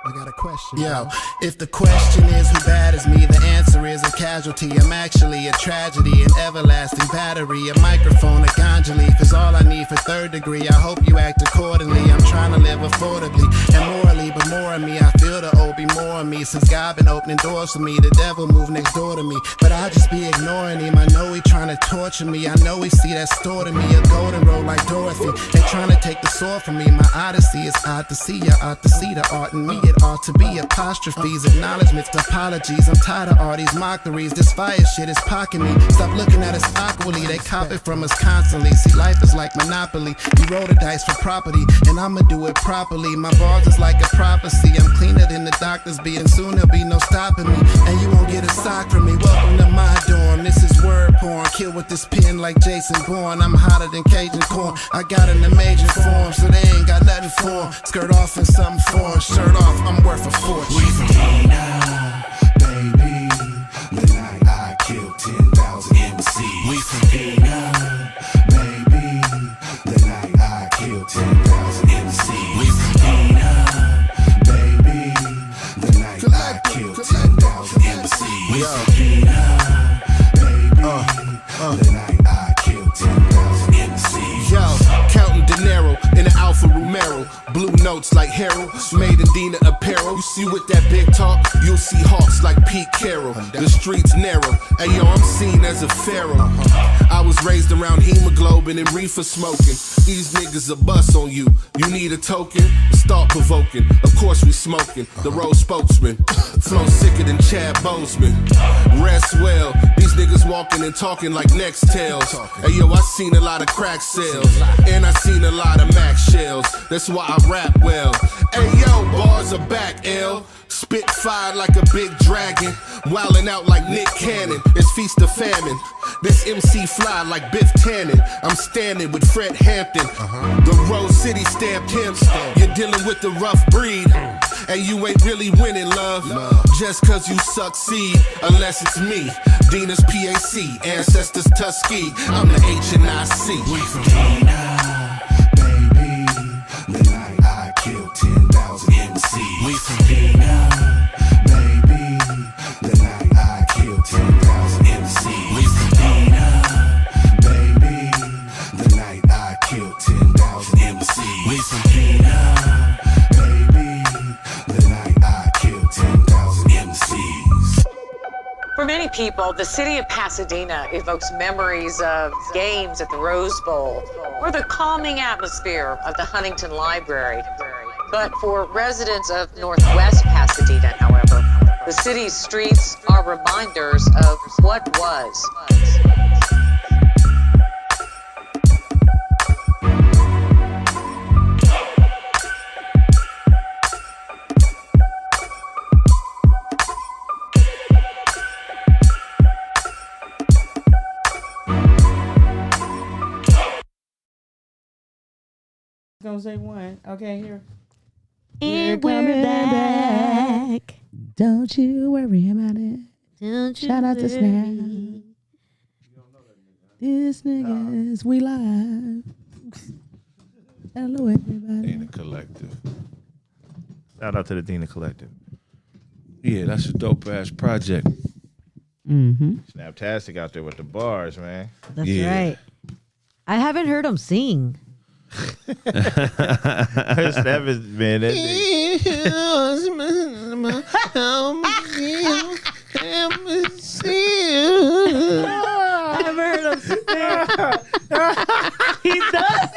I got a question. Yo, if the question is who bad is me, the answer is a casualty. I'm actually a tragedy, an everlasting battery, a microphone, a ganja leaf is all I need for third degree. I hope you act accordingly. I'm trying to live affordably and morally, but more of me. I feel the O be more of me since God been opening doors for me. The devil moved next door to me, but I just be ignoring him. I know he trying to torture me. I know he see that store to me, a golden road like Dorothy. They trying to take the sword from me. My odyssey is odd to see. I ought to see the art in me. It ought to be apostrophes, acknowledgements, apologies. I'm tired of all these mockeries. This fire shit is pocking me. Stop looking at us awkwardly. They cop it from us constantly. See, life is like Monopoly. You roll the dice for property, and I'ma do it properly. My bars is like a prophecy. I'm cleaner than the doctors be, and soon there'll be no stopping me. And you won't get a sock from me. Welcome to my dorm. This is word porn. Kill with this pen like Jason Bourne. I'm hotter than Cajun corn. I got an amazing form, so they ain't got nothing for 'em. Skirt off in some form. Shirt off, I'm worth a fortune. We from Dina, baby. The night I killed 10,000 MCs. We from Dina, baby. The night I killed 10,000 MCs. We from Dina, baby. The night I killed 10,000 MCs. We from Dina, baby. The night I killed 10,000 MCs. Yo, counting dinero in an Alfa Romero. Blue notes like Harold, made in Dina apparel. You see with that big talk, you'll see hawks like Pete Carroll. The streets narrow, and yo, I'm seen as a pharaoh. I was raised around hemoglobin and reefer smoking. These niggas a bust on you. You need a token? Start provoking. Of course we smoking. The road spokesman. Flow sicker than Chad Boseman. Rest well. These niggas walking and talking like Nextels. Hey yo, I seen a lot of crack sales. And I seen a lot of Max shells. That's why I rap well. Hey yo, bars are back, L. Spit fire like a big dragon. Wildin' out like Nick Cannon. It's feast of famine. This MC fly like Biff Tannen. I'm standing with Fred Hampton. The Rose City stamped him. You're dealing with the rough breed. And you ain't really winning, love. Just cause you succeed. Unless it's me. Dina's PAC. Ancestors Tuskegee. I'm the HNIC. We from Dina, baby. The night I killed 10,000 MCs. We from Dina, baby. The night I killed 10,000 MCs. We from Dina, baby. The night I killed 10,000 MCs. We from Dina, baby. The night I killed 10,000 MCs. For many people, the city of Pasadena evokes memories of games at the Rose Bowl or the calming atmosphere of the Huntington Library. But for residents of Northwest Pasadena, however, the city's streets are reminders of what was. Gonna say one. Okay, here. And we're back. Don't you worry about it. Don't you Shout out to worry. Snap. This niggas, we live. Hello, everybody. Dina Collective. Shout out to the Dina Collective. Yeah, that's a dope ass project. Mm-hmm. Snaptastic out there with the bars, man. That's Yeah. right. I haven't heard him sing. Snap is, man, that I haven't heard him sing. He does.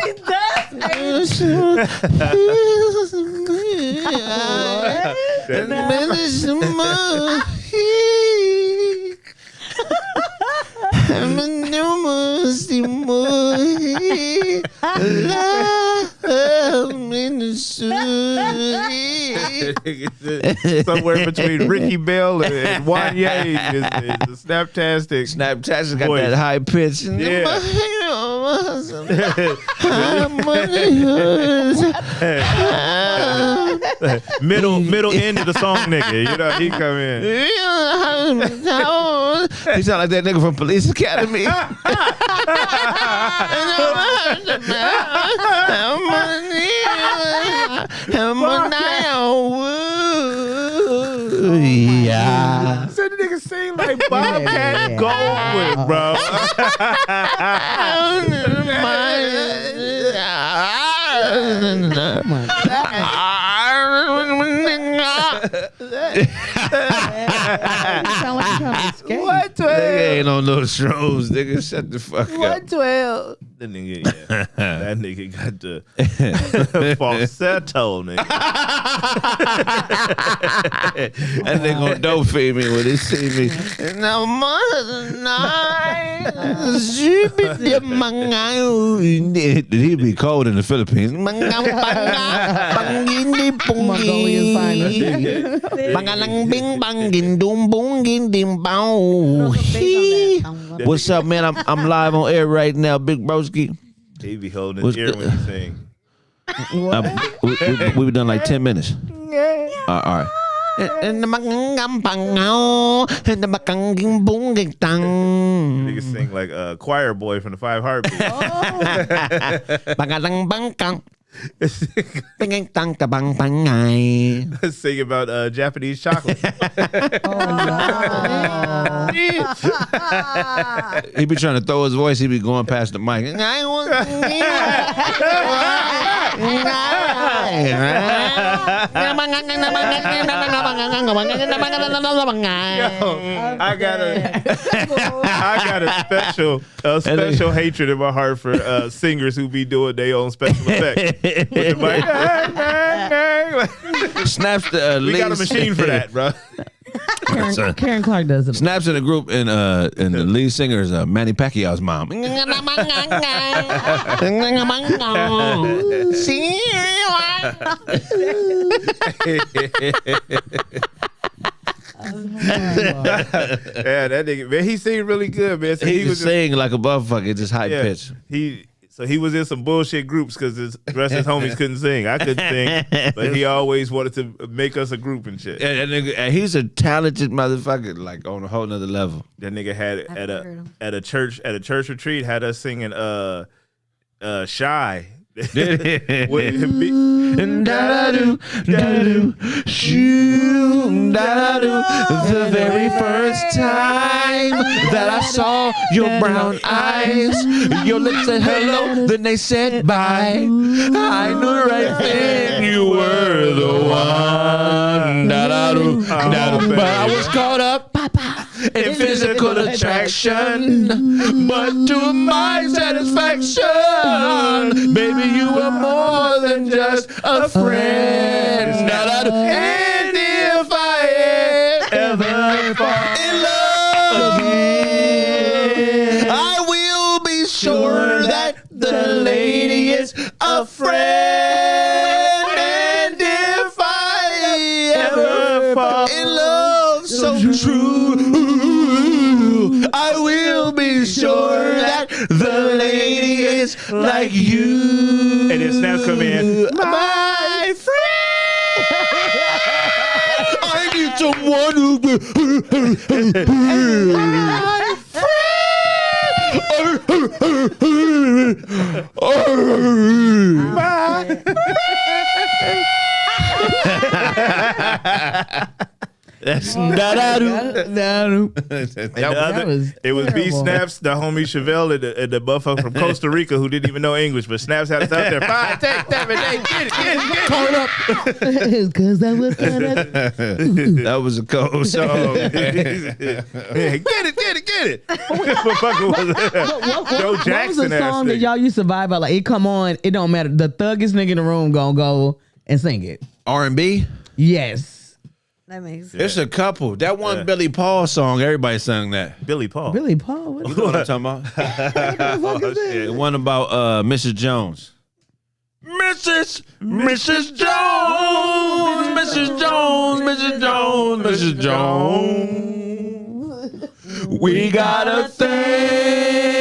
Somewhere between Ricky Bell and Wanye is the Snaptastic. Snapchat's got voice. that high pitch. Yeah. middle end of the song, nigga. You know, he come in. He sound like that nigga from Police Academy. Yeah. Said the nigga sing like Bobcat Goldthwait, bro. What 12? Nigga ain't on no shrooms, nigga. Shut the fuck up. What 12? That nigga, yeah. That nigga got the falsetto, nigga. That nigga gonna dope feed me when he see me. He be cold in the Philippines. Mongolian finest. What's up, man? I'm live on air right now, Big Broski. He be holding his ear when he sing. We've done like 10 minutes. All right. Nigga sing like a choir boy from the Five Heartbeats. Sing about Japanese chocolate. He be trying to throw his voice. He be going past the mic. I got a special hatred in my heart for singers who be doing their own special effects. With the mic. Snaps the We got a machine for that, bro. Karen Clark does it. Snaps in the group, and the lead singer is Manny Pacquiao's mom. Yeah, that nigga, man, he sing really good, man. So He was just saying like a motherfucker, just high pitch. He was in some bullshit groups because the rest of his homies couldn't sing. I couldn't sing, but he always wanted to make us a group and shit. And he's a talented motherfucker, like on a whole nother level. That nigga had at a church retreat had us singing Shy. The very first time that I saw your brown eyes, your lips said hello, then they said bye. I knew the right thing, you were the one. But I was caught up in physical attraction, but to my satisfaction, baby, you were more than just a friend. And if I ever fall in love again, I will be sure that the lady is a friend. And if I ever fall in love so true, I will be sure that the lady is like you. And then Snaps come in. My friend. I need someone who my friend. That's da-da-doo. It was B terrible. Snaps, the homie Chevelle, and the motherfucker from Costa Rica who didn't even know English, but Snaps had us out there. 5, take 7, 8, get it. Hold up. Because that was kind of. That was a cold song. Get it. What motherfucker was that? Joe What was Jackson the song ass that nigga. y'all used to vibe out? Like, it come on, it don't matter. The thuggest nigga in the room gonna go and sing it. R&B. Yes. That makes sense. There's a couple. That one Billy Paul song, everybody sang that. Billy Paul. Billy Paul. What You the know what I'm talking about? fuck is that? The one about Mrs. Jones. Mrs. Jones, Mrs. Jones. We got a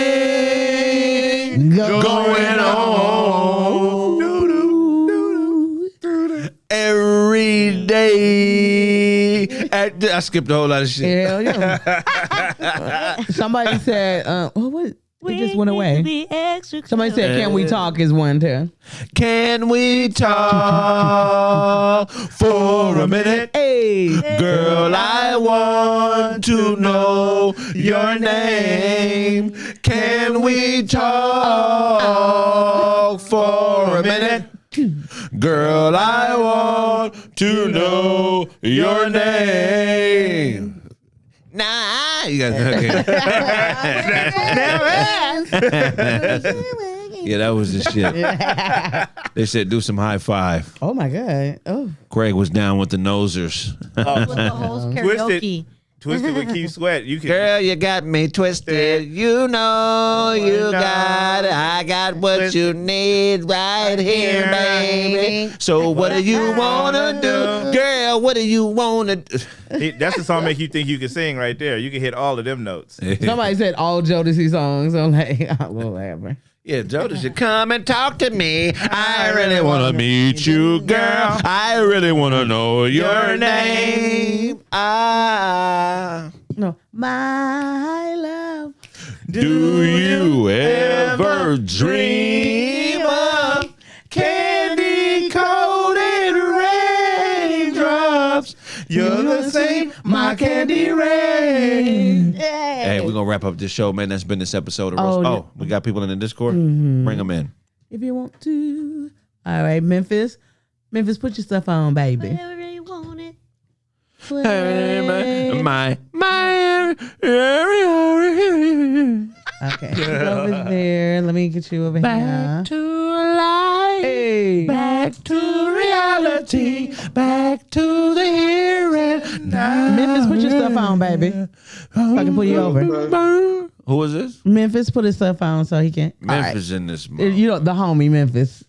thing going on every day. I skipped a whole lot of shit. Hell yeah. Somebody said, what? It just went away. Somebody said, "Can we talk?" is one too. Can we talk for a minute? Hey, Girl, I want to know your name. Can we talk for a minute? Girl, I want to know your name. Nah, you guys okay. Yeah, that was the shit. They said do some high five. oh my god. Oh, Kraig was down with the nosers. With the whole karaoke. Twisted with Keith Sweat. You can. Girl, you got me twisted. You know you got it. I got what you need right here, baby. So what do you wanna do? Girl, what do you wanna do? That's the song make you think you can sing right there. You can hit all of them notes. somebody said all Jodeci songs. I'm like, whatever. Yeah, Jodeci, you come and talk to me. I really want to meet you, girl. I really want to know your name. No, my love. Do you ever dream of candy-coated raindrops? You're the same, my candy rain. Hey, we're going to wrap up this show, man. That's been this episode of Roast. Oh, We got people in the Discord? Bring them in. If you want to. All right, Memphis. Memphis, put your stuff on, baby. Whatever you want it. Okay, go over there. Let me get you over here. To life, Hey. back to reality, back to the here and now. Memphis, put your stuff on, baby. So I can put you over. Who is this? Memphis, put his stuff on so he can. Memphis in this month. You know, the homie Memphis.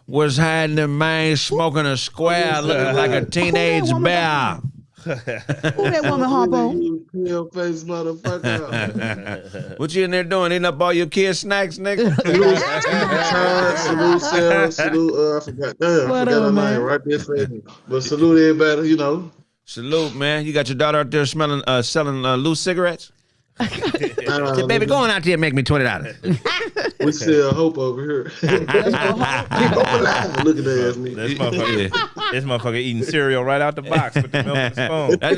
Was hiding in Maine, smoking a square, looking like a teenage bear. Who that woman hop on? Pale face motherfucker. What you in there doing? Eating up all your kids' snacks, nigga? Salute Sarah, salute, I forgot. Damn, I What forgot up, her man? name right there. But salute everybody, you know. Salute, man. You got your daughter out there selling loose cigarettes? Say, baby, go on out there and make me $20. We sell hope over here. Keep hope alive. Look at that ass nigga. This motherfucker eating cereal right out the box with the milk and spoon. That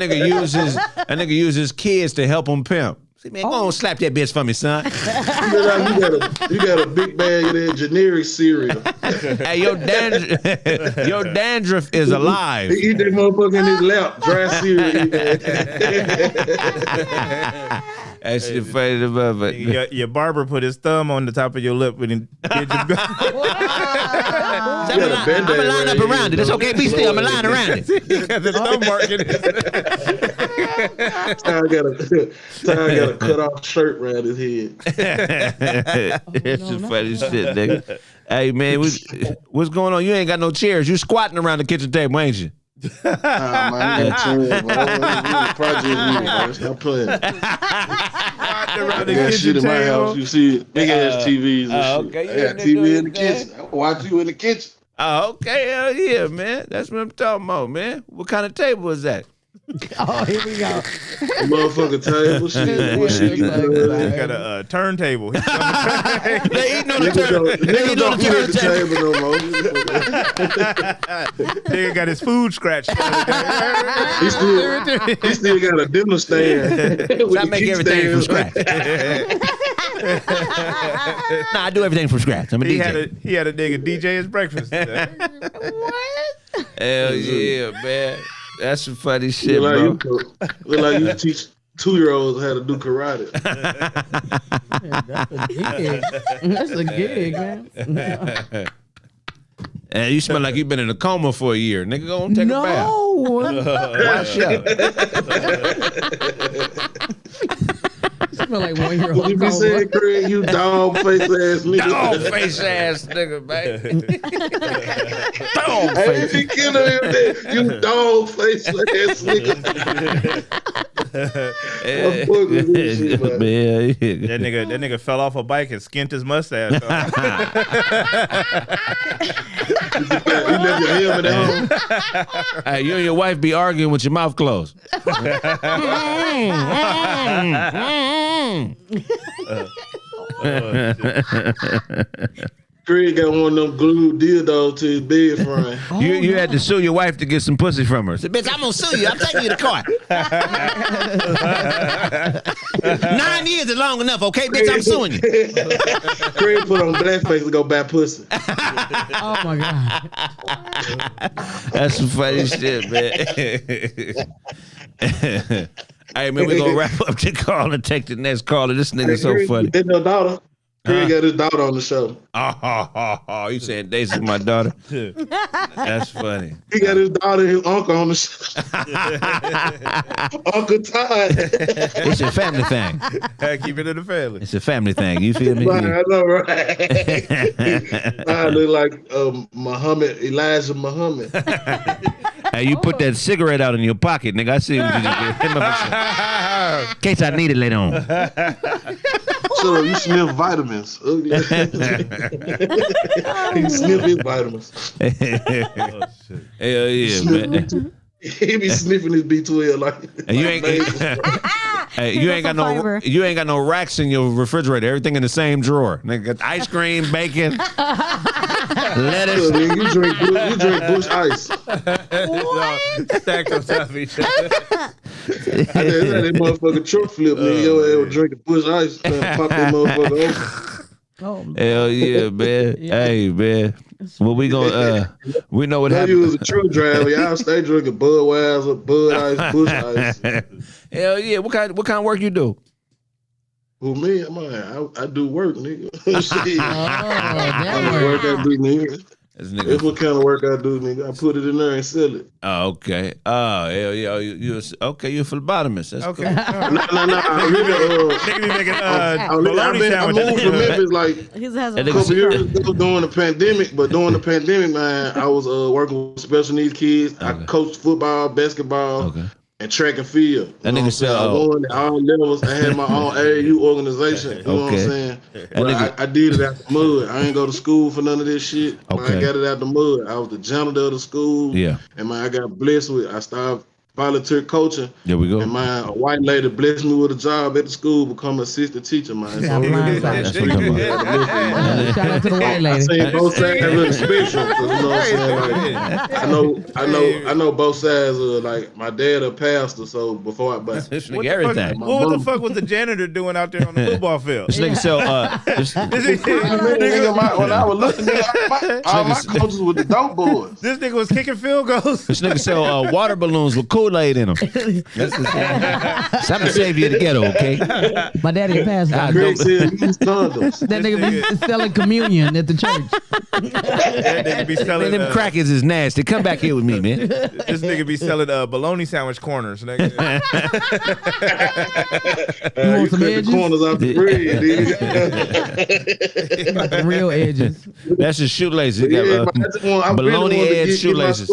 nigga uses kids to help him pimp. See, man, go on, slap that bitch for me, son. You got a big bag of that generic cereal. Hey, your dandruff is alive. He eat that motherfucker in his lap, dry cereal. That's your favorite. Your barber put his thumb on the top of your lip when he did your I'm gonna line up around it. It's okay, be still. I'm gonna line around it. got the thumb mark in it. Ty got a cut off shirt around his head. That's some funny shit, nigga. Hey, man, what's going on? You ain't got no chairs. You squatting around the kitchen table, ain't you? Man, you got project music, man. Stop playing. Around the Got shit kitchen in my house. table. You see big ass TVs and okay, shit. you I in got there TV doing in the your kitchen. I watch you in the kitchen. Oh, okay, hell yeah, man. That's what I'm talking about, man. What kind of table is that? Oh, here we go. The motherfucking table. Shit. What shit? He got a turntable. They eating on the Nigga don't eat at the table no more. Nigga got his food scratched. He still got a dinner stand. I make everything from scratch. Nah, I do everything from scratch. I'm a DJ. He had a nigga DJ his breakfast. Hell yeah, man. That's some funny shit, Look bro. like you teach 2-year-olds how to do karate. That's a gig, man. And you smell like you've been in a coma for a year. Nigga, go and take a bath. Wash up. Smell like 1 year old. What you be saying, Kraig? You dog face ass nigga. Dog face ass nigga, man. Dog Hey, face. if you kill him, you dog face ass nigga. I'm fucking with this shit, man. Man, That nigga fell off a bike and skinned his mustache. You left your helmet at home. Hey, you and your wife be arguing with your mouth closed. Kraig got one of them glued dildos to his bed frame. You had to sue your wife to get some pussy from her. Said, bitch, I'm gonna sue you. I'm taking you to court. 9 years is long enough, okay, bitch? I'm suing you. Kraig put on blackface to go buy pussy. Oh my god. That's some funny shit, man. Hey, man, we gonna wrap up the call and take the next caller. This nigga's so funny. That's your daughter. Kraig got his daughter on the show. Oh, you saying Daisy's my daughter? That's funny. He got his daughter and his uncle on the show. Uncle Todd. It's a family thing. Keep it in the family. It's a family thing. You feel me? I know, right? I look like Elijah Muhammad. Hey, you put that cigarette out in your pocket, nigga. I see what you did. In case I need it later on. So you sniff vitamins. He sniff his vitamins. Hell yeah, man. He be sniffing his B12 like. And you ain't. Hey, you ain't got no racks in your refrigerator. Everything in the same drawer. Nigga, ice cream, bacon, lettuce. You drink Bush Ice. What? Stacked on top of each other. I did that motherfucker truck flip, nigga. Your ass was drinking Bush Ice. Man, pop that motherfucker open. Hell yeah, man. Hey, man. Well, we gonna we know what You happened. was a truck driver. Y'all stay drinking Budweiser, Bud Ice, Bush Ice. Hell yeah. What kind of work you do? Who me? Man, I do work, nigga. Shit. That Work I do, nigga. This That's nigga. what kind of work I do, nigga. I put it in there and sell it. Oh, okay. Oh, hell yeah. You okay? You're a phlebotomist. That's Okay. cool. No. I really, Nigga be making I bologna moved from sandwiches. Memphis like His has That a nigga a couple years ago during the pandemic. But during the pandemic, man, I was working with special needs kids. I coached football, basketball, Okay. and track and field. That nigga said, I won at all levels. I had my own AAU organization. You know what I'm Okay. saying? That But nigga- I did it out the mud. I ain't go to school for none of this shit. Okay. I got it out the mud. I was the janitor of the school. Yeah. And man, I got blessed with. I started volunteer coaching. There we go. And man, a white lady blessed me with a job at the school, become assistant teacher, man. So, That's what I'm talking about. Shout out to the white I lady. seen both sides of the spectrum. 'Cause you know what I'm saying? Like, I know both sides of like my dad a pastor, so before but This What nigga the fuck- everything. What the fuck was the janitor doing out there on the football field? This nigga sell nigga, when I was looking at all my coaches with the dope boys. This nigga was kicking field goals. this nigga sell water balloons with Kool-Aid in them. That's something to save you in the ghetto, okay? My daddy passed I out. know. Craig said use condoms. That nigga be selling communion at the church. That nigga be Man, selling. them crackers is nasty. Come back here with me, man. This nigga be selling bologna sandwich corners. Nigga. You want some cut edges? the corners off the bread, The real edges. That's his shoelaces. He got, Yeah, man, I just want, I really bologna want to edge shoelaces.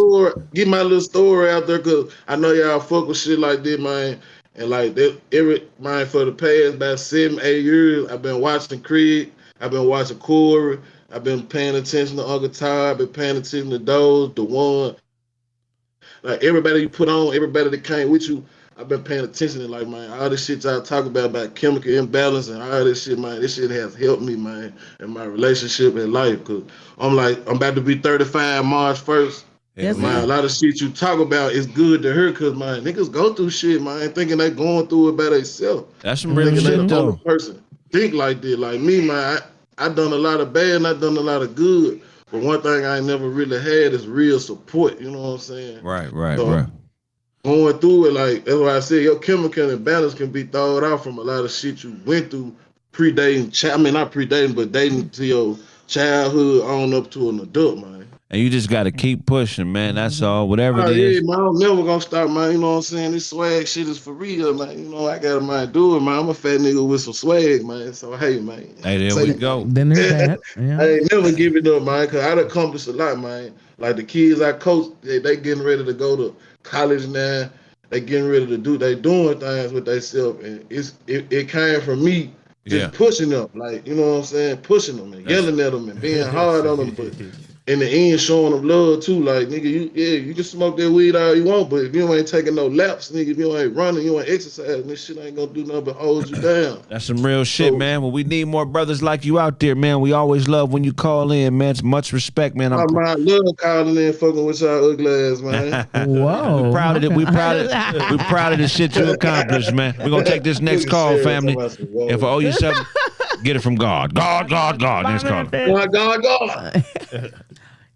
get my little story out there, cause I know y'all fuck with shit like this, man. And like that, for the past about 7-8 years, I've been watching Kraig, I've been watching Corey, I've been paying attention to Uncle Todd, I've been paying attention to those, the one. like everybody you put on, everybody that came with you, I've been paying attention to, like, man, all this shit y'all talk about chemical imbalance and all this shit, man. This shit has helped me, man, in my relationship and life. Cause I'm about to be 35 March 1st. Yes, Man, a lot of shit you talk about is good to hear, cause man, niggas go through shit, man, thinking they going through it by themselves. That's some real shit, the though. only person think like this, like me, man. I done a lot of bad and I done a lot of good, but one thing I ain't never really had is real support. You know what I'm saying? Right. Going through it, like, that's why I said your chemical imbalance can be thrown out from a lot of shit you went through predating. Not predating, but dating to your childhood on up to an adult, man. And you just got to keep pushing, man. That's all. Whatever it is. Yeah, man, I'm never gonna stop, man. You know what I'm saying? This swag shit is for real, man. You know, I got a mind do it, man. I'm a fat nigga with some swag, man. So, hey, man. Hey, there we go. Then there's that. Yeah. I ain't never give it up, man, because I done accomplished a lot, man. Like the kids I coach, they getting ready to go to college now. They getting ready to they doing things with themselves. And it came from me just pushing them. Like, you know what I'm saying? Pushing them and yelling at them and being hard on them. But in the end, showing them love too. Like, nigga, you can smoke that weed all you want, but if you ain't taking no laps, nigga, if you ain't running, you ain't exercising, this shit ain't gonna do nothing but hold you down. That's some real shit, man. Well, we need more brothers like you out there, man. We always love when you call in, man. It's much respect, man. I love calling in, fucking with y'all ugly ass, man. Whoa. We proud of it. We proud of the shit you accomplished, man. We're gonna take this next call, family. If I owe you something, get it from God. God. Next call. God.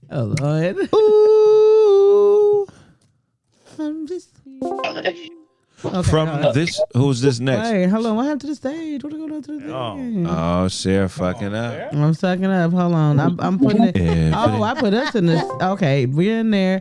Oh, Lord. Ooh. I'm just... From this, who's this next? Hey, hold on. What happened to the stage? What's going on to the stage? Oh, Sarah fucking up. I'm sucking up. Hold on. I'm putting it. Yeah, I put us in this. Okay, we're in there.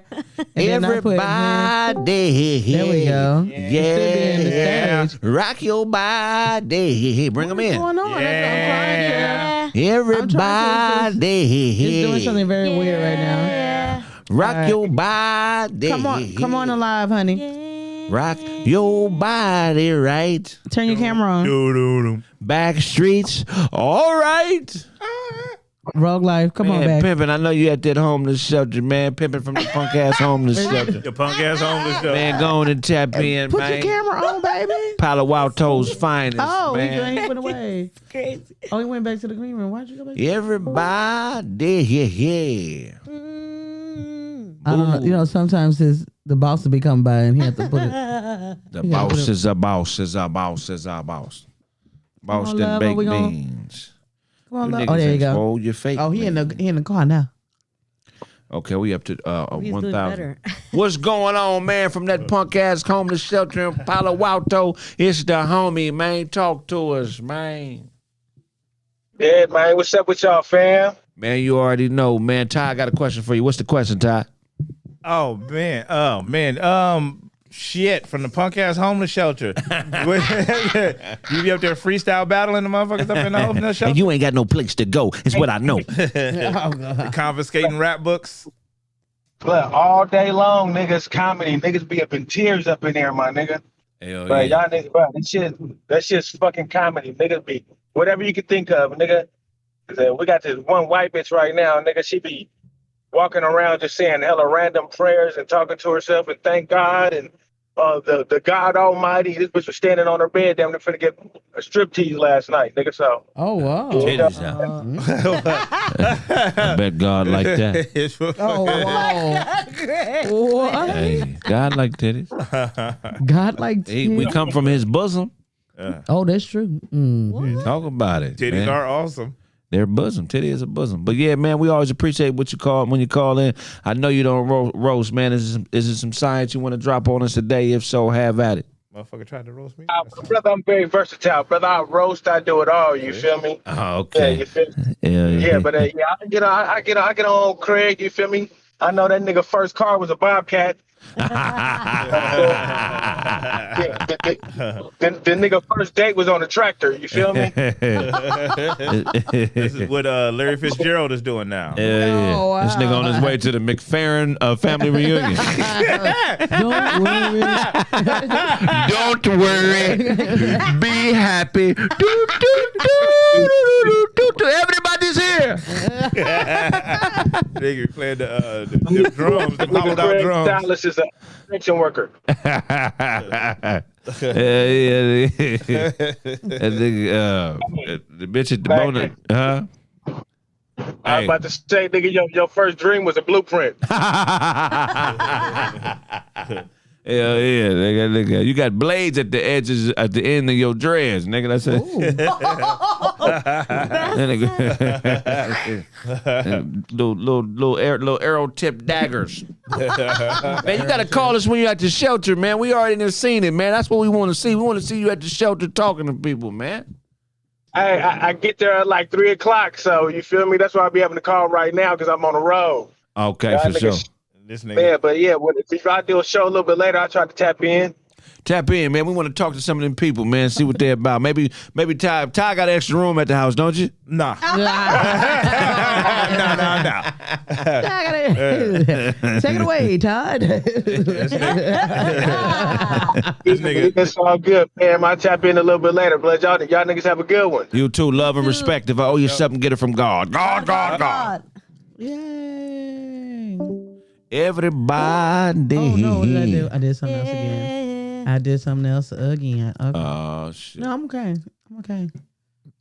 And Everybody. There we go. Yeah. Rock your body. Bring them in. What's going on? I'm trying to. Everybody. He's doing something very weird right now. Rock your body. Come on alive, honey. Rock your body right. Turn your camera on. Back streets. All right. Rogue Life. Come on back. Pimpin', I know you at that homeless shelter, man. Pimpin' from the punk ass homeless shelter. The punk ass homeless shelter. Man, go on and tap in, Put man. your camera on, baby. Palo Alto's finest, Oh, man. he went away. Crazy. Oh, he went back to the green room. Why'd you go back? Everybody, yeah. I don't know. You know, sometimes the boss will be coming by and he have to put it. The boss is a boss is a boss is a boss. Boss on, them love, baked we gonna- beans. Come on, You love. niggas Oh, there you go. expose your fake. Oh, he in the car now. Okay, we up to He's doing 1,000. better. What's going on, man? From that punk ass homeless shelter in Palo Alto, it's the homie, man. Talk to us, man. Yeah, man. What's up with y'all, fam? Man, you already know, man. Ty, I got a question for you. What's the question, Ty? Oh man. Shit from the punk ass homeless shelter. You be up there freestyle battling the motherfuckers up in the homeless shelter? And you ain't got no place to go. It's what I know. Confiscating rap books. Look, all day long, niggas comedy. Niggas be up in tears up in there, my nigga. Hell But yeah. y'all niggas, bro, that shit's fucking comedy. Niggas be whatever you can think of, nigga. 'Cause, we got this one white bitch right now, nigga. She be walking around just saying hella random prayers and talking to herself and thank God and the God Almighty. This bitch was standing on her bed, damn near finna get a striptease last night, nigga. So Oh, wow. Titties out. I bet God like that. Oh, wow. What? Hey, God like titties. God like We come from his bosom. Oh, that's true. Talk about it. Titties man. are awesome. Their bosom. Titty is a bosom. But yeah, man, we always appreciate what you call when you call in. I know you don't roast, man. Is it some science you want to drop on us today? If so, have at it. Motherfucker tried to roast me. brother, I'm very versatile, brother. I roast, I do it all. You feel me? Oh, Yeah, okay. you feel me? Yeah. But I get on Kraig. You feel me? I know that nigga first car was a Bobcat. The nigga first date was on a tractor. You feel me? This is what Larry Fitzgerald is doing now. Yeah. Oh, wow. This nigga on his way to the McFerrin family reunion. Don't worry. Don't worry. Be happy. Do, do, do. Everybody's here. Nigga playing the drums, the hollowed out drums. Dallas is a construction worker. The bitch at the bonnet, huh? I was about to say, nigga, your first dream was a blueprint. Hell yeah, nigga. You got blades at the edges, at the end of your dreads, nigga. That's it. little arrow tip daggers. Man, you gotta call us when you're at the shelter, man. We already done seen it, man. That's what we want to see. We want to see you at the shelter talking to people, man. I get there at like 3 o'clock, so you feel me? That's why I'll be having to call right now because I'm on the road. Okay, for sure. This nigga. Yeah, but yeah, if I do a show a little bit later, I'll try to tap in. Tap in, man. We want to talk to some of them people, man. See what they're about. Maybe Ty got extra room at the house, don't you? Nah. No. Take it away, Todd. This nigga. It's all good, man. I'll tap in a little bit later, but y'all niggas have a good one. You too. Love and respect. If I owe you something, get it from God. God. Yay. Everybody. Oh no, what did I do? I did something else again. Okay. Oh shit. No, I'm okay.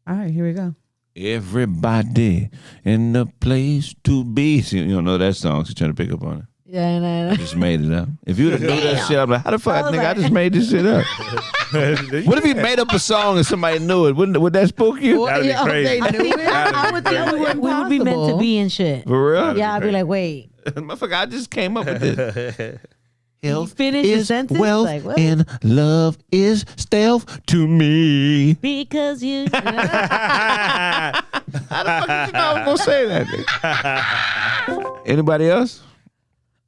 All right, here we go. Everybody in the place to be. See, you don't know that song, so you're trying to pick up on it. Yeah, I know. I just made it up. If you'd have knew that shit, I'm like, how the fuck, nigga? I just made this shit up. What if you made up a song and somebody knew it? Would that spook you? That'd be crazy. I would think we would be meant to be in shit. For real? Yeah, I'd be like, wait. Motherfucker, I just came up with this. Health finish the is sentence? wealth, Like, what? and love is stealth to me. Because you. How the fuck did you know I was gonna say that? Nigga? Anybody else?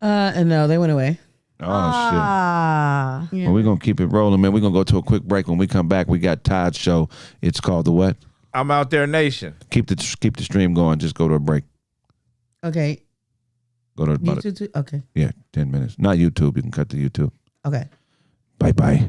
No, they went away. Oh shit. Well, we're gonna keep it rolling, man. We're gonna go to a quick break. When we come back, we got Todd's show. It's called The What? I'm Out There Nation. Keep the stream going. Just go to a break. Okay. Go to YouTube. Okay. Yeah, 10 minutes. Not YouTube. You can cut to YouTube. Okay. Bye.